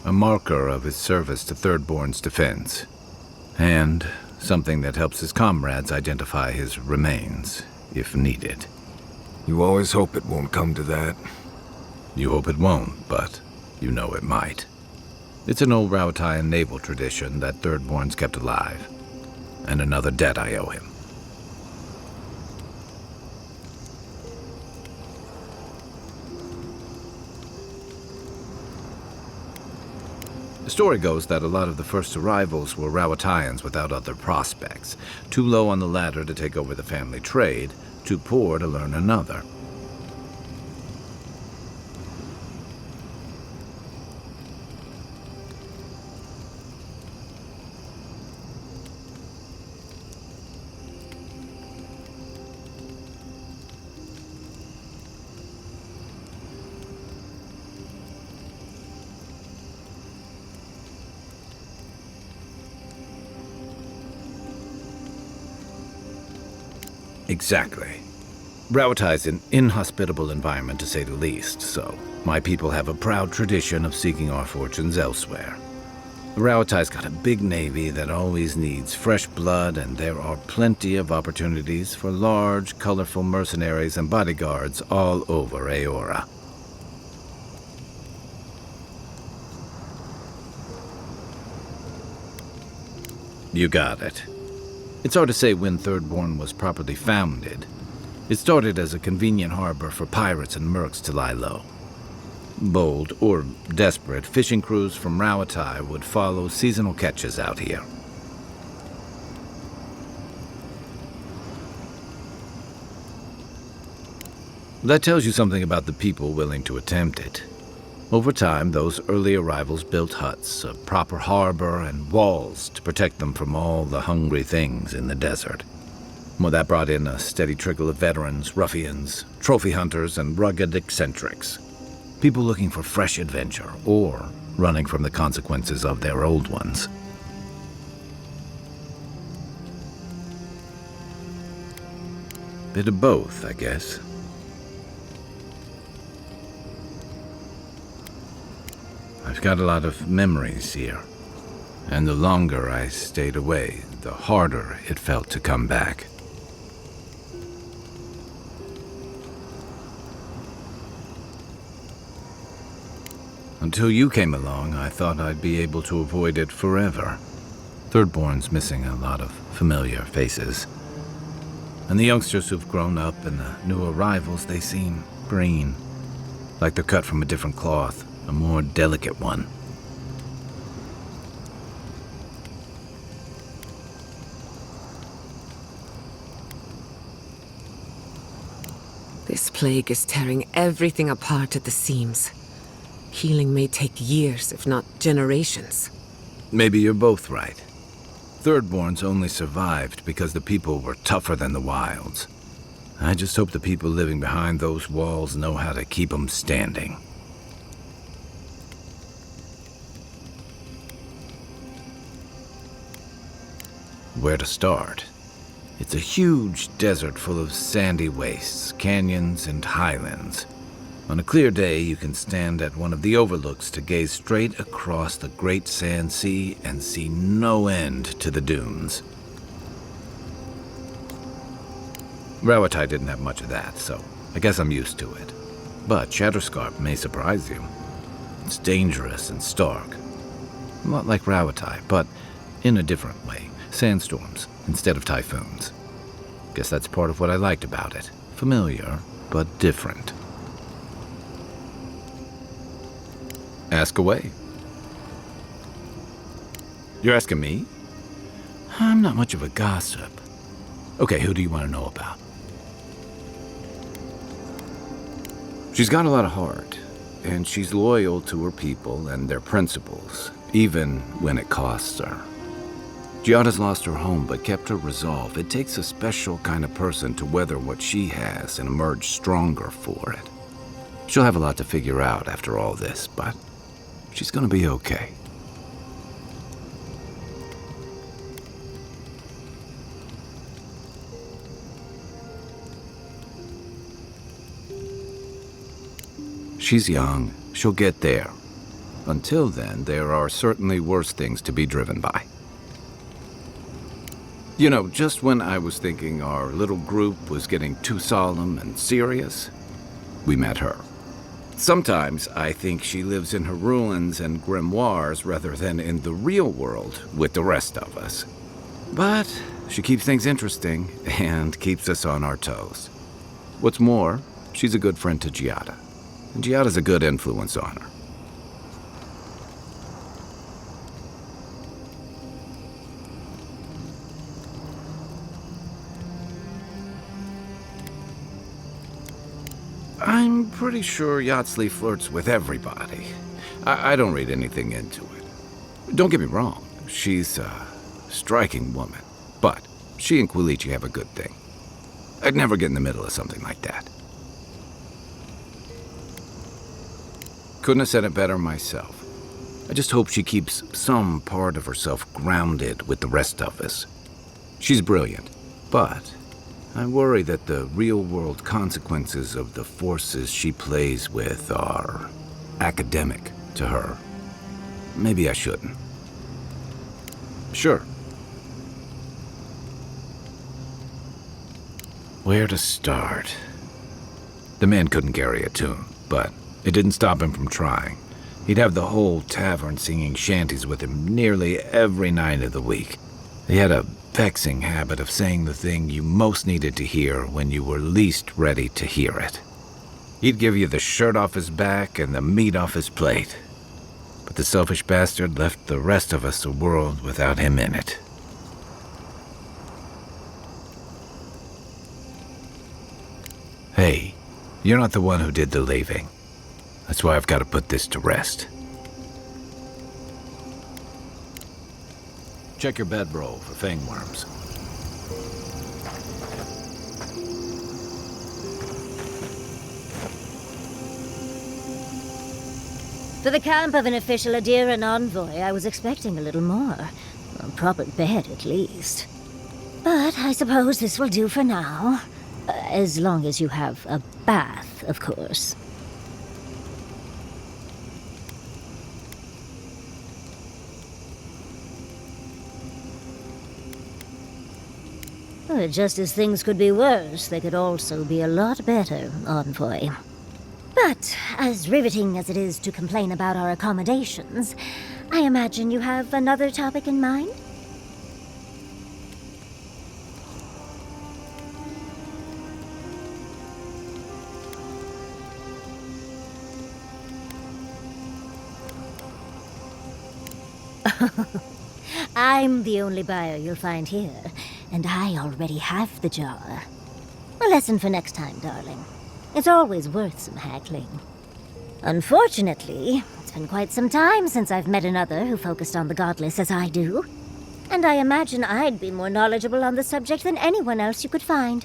A marker of his service to Thirdborn's defense, and something that helps his comrades identify his remains, if needed. You always hope it won't come to that. You hope it won't, but you know it might. It's an old Rauatayan naval tradition that Thirdborn's kept alive, and another debt I owe him. The story goes that a lot of the first arrivals were Rauatayans without other prospects, too low on the ladder to take over the family trade, too poor to learn another. Exactly. Rauatai's an inhospitable environment, to say the least, so my people have a proud tradition of seeking our fortunes elsewhere. Rauatai's got a big navy that always needs fresh blood, and there are plenty of opportunities for large, colorful mercenaries and bodyguards all over Aora. You got it. It's hard to say when Thirdborn was properly founded. It started as a convenient harbor for pirates and mercs to lie low. Bold, or desperate, fishing crews from Rauatai would follow seasonal catches out here. That tells you something about the people willing to attempt it. Over time, those early arrivals built huts, a proper harbor, and walls to protect them from all the hungry things in the desert. Well, that brought in a steady trickle of veterans, ruffians, trophy hunters, and rugged eccentrics. People looking for fresh adventure, or running from the consequences of their old ones. Bit of both, I guess. I've got a lot of memories here, and the longer I stayed away, the harder it felt to come back. Until you came along, I thought I'd be able to avoid it forever. Thirdborn's missing a lot of familiar faces. And the youngsters who've grown up and the new arrivals, they seem green, like they're cut from a different cloth. A more delicate one. This plague is tearing everything apart at the seams. Healing may take years, if not generations. Maybe you're both right. Thirdborn's only survived because the people were tougher than the wilds. I just hope the people living behind those walls know how to keep them standing. Where to start? It's a huge desert full of sandy wastes, canyons, and highlands. On a clear day, you can stand at one of the overlooks to gaze straight across the great sand sea and see no end to the dunes. Rauatai didn't have much of that, so I guess I'm used to it. But Shatterscarp may surprise you. It's dangerous and stark. A lot like Rauatai, but in a different way. Sandstorms instead of typhoons. Guess that's part of what I liked about it. Familiar, but different. Ask away. You're asking me? I'm not much of a gossip. Okay, who do you want to know about? She's got a lot of heart, and she's loyal to her people and their principles, even when it costs her. Giada's lost her home, but kept her resolve. It takes a special kind of person to weather what she has and emerge stronger for it. She'll have a lot to figure out after all this, but she's gonna be okay. She's young. She'll get there. Until then, there are certainly worse things to be driven by. You know, just when I was thinking our little group was getting too solemn and serious, we met her. Sometimes I think she lives in her ruins and grimoires rather than in the real world with the rest of us. But she keeps things interesting and keeps us on our toes. What's more, she's a good friend to Giada. And Giada's a good influence on her. I'm pretty sure Yatsley flirts with everybody. I don't read anything into it. Don't get me wrong, she's a striking woman. But she and Quilici have a good thing. I'd never get in the middle of something like that. Couldn't have said it better myself. I just hope she keeps some part of herself grounded with the rest of us. She's brilliant, but I worry that the real-world consequences of the forces she plays with are academic to her. Maybe I shouldn't. Sure. Where to start? The man couldn't carry a tune, but it didn't stop him from trying. He'd have the whole tavern singing shanties with him nearly every night of the week. He had a vexing habit of saying the thing you most needed to hear when you were least ready to hear it. He'd give you the shirt off his back and the meat off his plate. But the selfish bastard left the rest of us a world without him in it. Hey, you're not the one who did the leaving. That's why I've got to put this to rest. Check your bedroll for fangworms. For the camp of an official Adiran envoy, I was expecting a little more. A proper bed, at least. But I suppose this will do for now. As long as you have a bath, of course. Just as things could be worse, they could also be a lot better, envoy. But, as riveting as it is to complain about our accommodations, I imagine you have another topic in mind? I'm the only buyer you'll find here, and I already have the jar. A lesson for next time, darling. It's always worth some haggling. Unfortunately, it's been quite some time since I've met another who focused on the godless as I do. And I imagine I'd be more knowledgeable on the subject than anyone else you could find.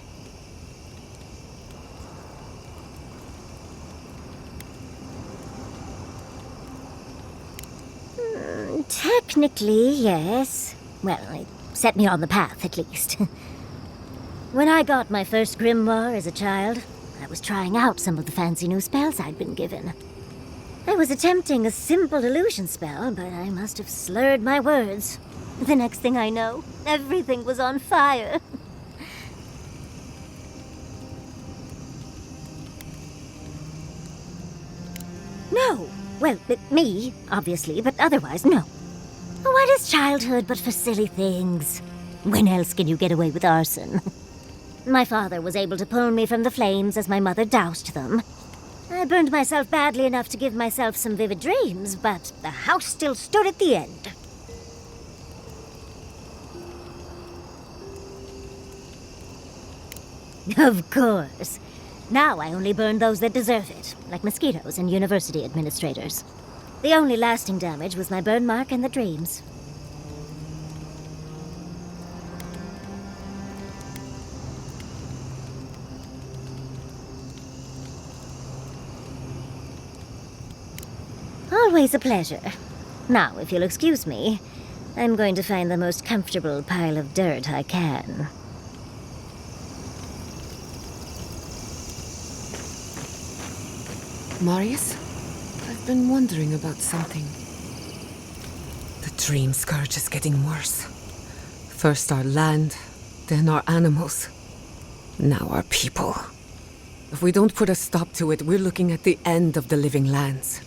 Technically, yes. Well, it set me on the path, at least. When I got my first grimoire as a child, I was trying out some of the fancy new spells I'd been given. I was attempting a simple illusion spell, but I must have slurred my words. The next thing I know, everything was on fire. No. Well, me, obviously, but otherwise, no. What is childhood but for silly things? When else can you get away with arson? My father was able to pull me from the flames as my mother doused them. I burned myself badly enough to give myself some vivid dreams, but the house still stood at the end. Of course. Now I only burn those that deserve it, like mosquitoes and university administrators. The only lasting damage was my burn mark and the dreams. Always a pleasure. Now, if you'll excuse me, I'm going to find the most comfortable pile of dirt I can. Marius, I've been wondering about something. The dream scourge is getting worse. First our land, then our animals. Now our people. If we don't put a stop to it, we're looking at the end of the living lands.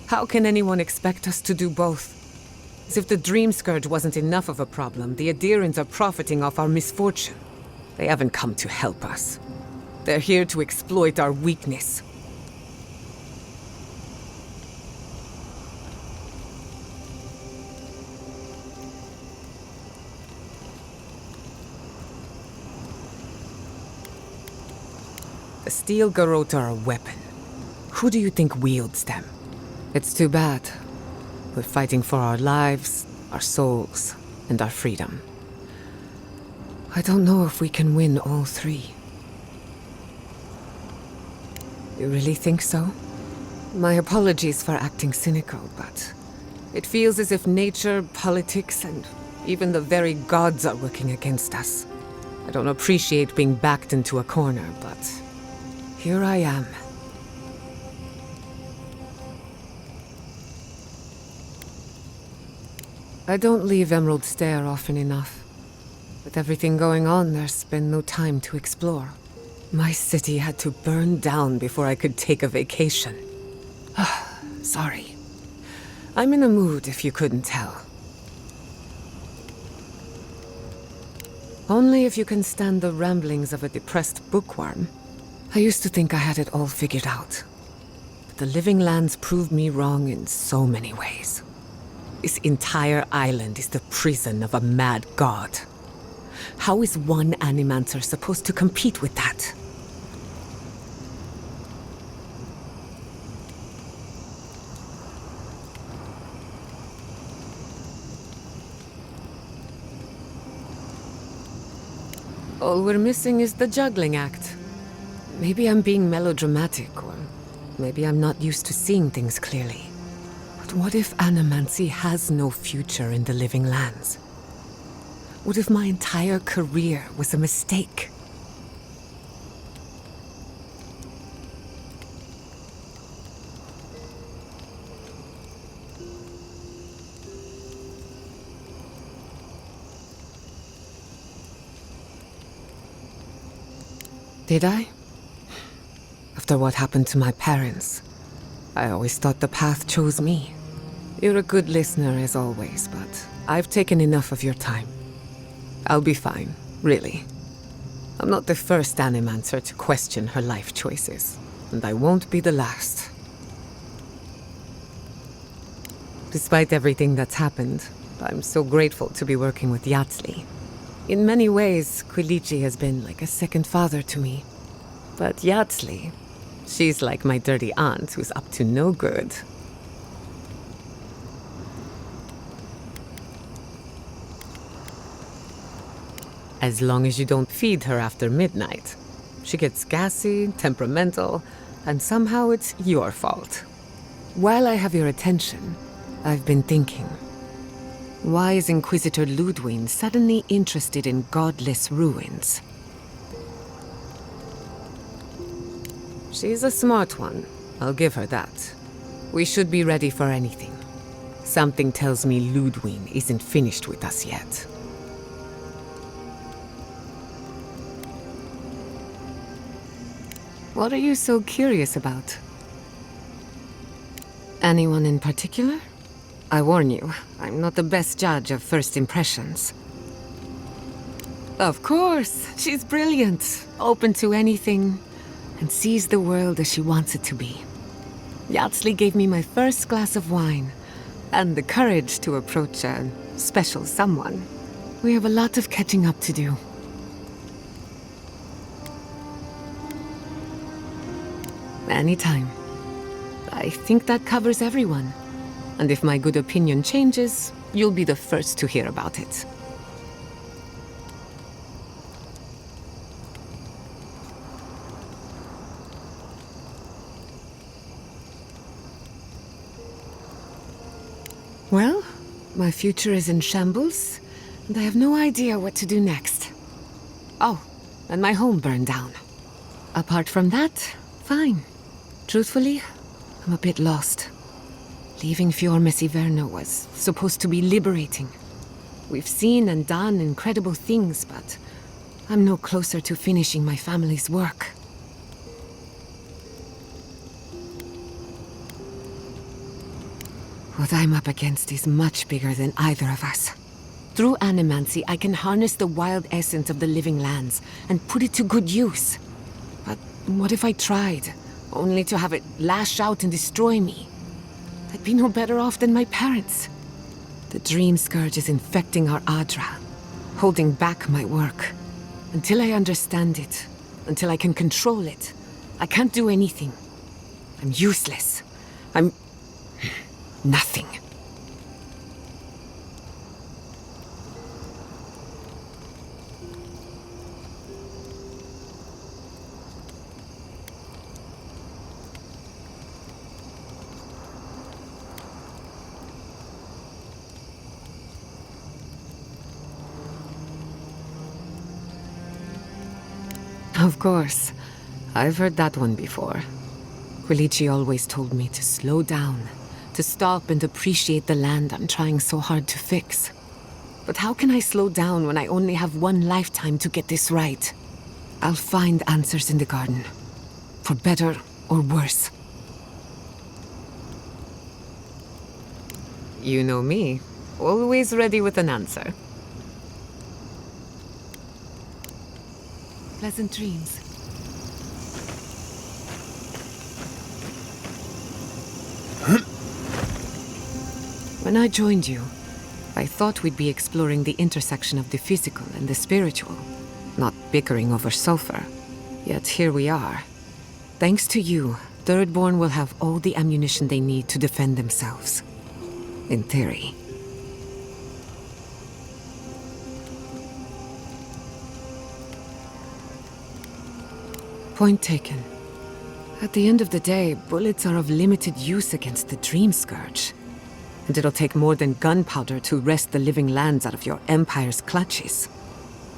How can anyone expect us to do both? As if the dream scourge wasn't enough of a problem, the Adirans are profiting off our misfortune. They haven't come to help us. They're here to exploit our weakness. The steel garrote are a weapon. Who do you think wields them? It's too bad. We're fighting for our lives, our souls, and our freedom. I don't know if we can win all three. You really think so? My apologies for acting cynical, but it feels as if nature, politics, and even the very gods are working against us. I don't appreciate being backed into a corner, but here I am. I don't leave Emerald Stair often enough. With everything going on, there's been no time to explore. My city had to burn down before I could take a vacation. Sorry. I'm in a mood, if you couldn't tell. Only if you can stand the ramblings of a depressed bookworm. I used to think I had it all figured out. But the living lands proved me wrong in so many ways. This entire island is the prison of a mad god. How is one animancer supposed to compete with that? All we're missing is the juggling act. Maybe I'm being melodramatic, or maybe I'm not used to seeing things clearly. But what if animancy has no future in the living lands? What if my entire career was a mistake? Did I? After what happened to my parents, I always thought the path chose me. You're a good listener as always, but I've taken enough of your time. I'll be fine, really. I'm not the first animancer to question her life choices, and I won't be the last. Despite everything that's happened, I'm so grateful to be working with Yatsli. In many ways, Quilichi has been like a second father to me. But Yatsli, she's like my dirty aunt who's up to no good. As long as you don't feed her after midnight. She gets gassy, temperamental, and somehow it's your fault. While I have your attention, I've been thinking. Why is Inquisitor Ludwig suddenly interested in godless ruins? She's a smart one, I'll give her that. We should be ready for anything. Something tells me Ludwig isn't finished with us yet. What are you so curious about? Anyone in particular? I warn you, I'm not the best judge of first impressions. Of course, she's brilliant, open to anything, and sees the world as she wants it to be. Yatsley gave me my first glass of wine, and the courage to approach a special someone. We have a lot of catching up to do. Anytime. I think that covers everyone. And if my good opinion changes, you'll be the first to hear about it. Well, my future is in shambles, and I have no idea what to do next. Oh, and my home burned down. Apart from that, fine. Truthfully, I'm a bit lost. Leaving Fiormes Iverno was supposed to be liberating. We've seen and done incredible things, but I'm no closer to finishing my family's work. What I'm up against is much bigger than either of us. Through animancy, I can harness the wild essence of the living lands and put it to good use. But what if I tried, only to have it lash out and destroy me? I'd be no better off than my parents. The dream scourge is infecting our Adra, holding back my work. Until I understand it, until I can control it, I can't do anything. I'm useless. I'm nothing. Of course. I've heard that one before. Quilici always told me to slow down, to stop and appreciate the land I'm trying so hard to fix. But how can I slow down when I only have one lifetime to get this right? I'll find answers in the garden. For better or worse. You know me. Always ready with an answer. Pleasant dreams. When I joined you, I thought we'd be exploring the intersection of the physical and the spiritual, not bickering over sulfur. Yet here we are. Thanks to you, Thirdborn will have all the ammunition they need to defend themselves. In theory. Point taken. At the end of the day, bullets are of limited use against the Dream Scourge. And it'll take more than gunpowder to wrest the living lands out of your Empire's clutches.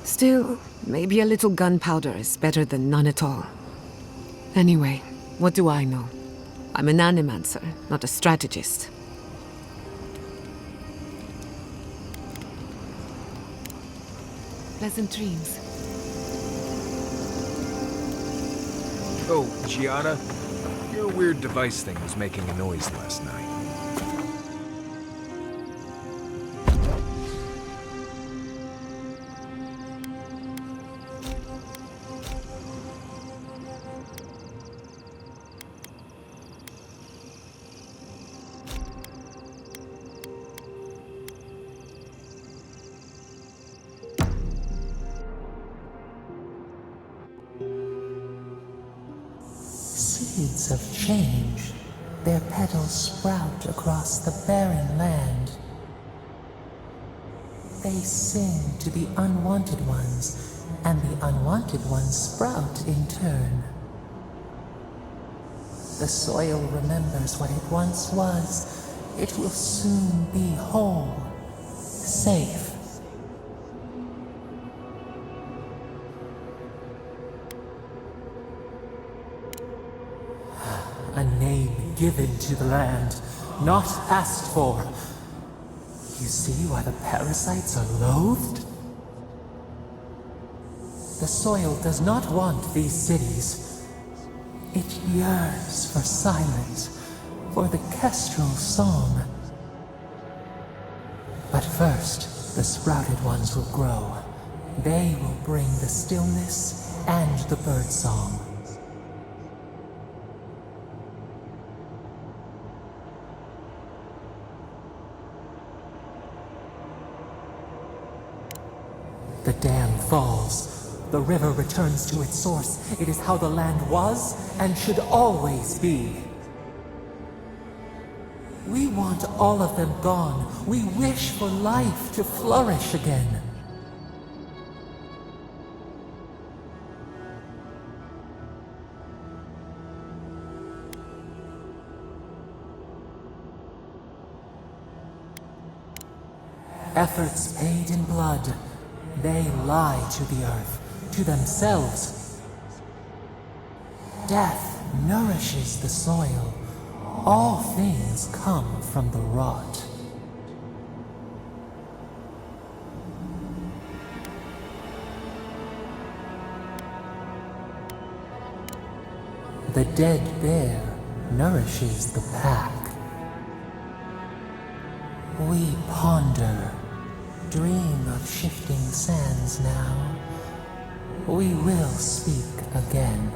Still, maybe a little gunpowder is better than none at all. Anyway, what do I know? I'm an animancer, not a strategist. Pleasant dreams. Oh, Gianna, your weird device thing was making a noise last night. Seeds of change, their petals sprout across the barren land. They sing to the unwanted ones, and the unwanted ones sprout in turn. The soil remembers what it once was. It will soon be whole, safe. A name given to the land, not asked for. You see why the parasites are loathed? The soil does not want these cities. It yearns for silence, for the kestrel song. But first, the sprouted ones will grow. They will bring the stillness and the bird song. The dam falls. The river returns to its source. It is how the land was and should always be. We want all of them gone. We wish for life to flourish again. Efforts paid in blood. They lie to the earth, to themselves. Death nourishes the soil. All things come from the rot. The dead bear nourishes the pack. We ponder, dream of shifting sands now. We will speak again.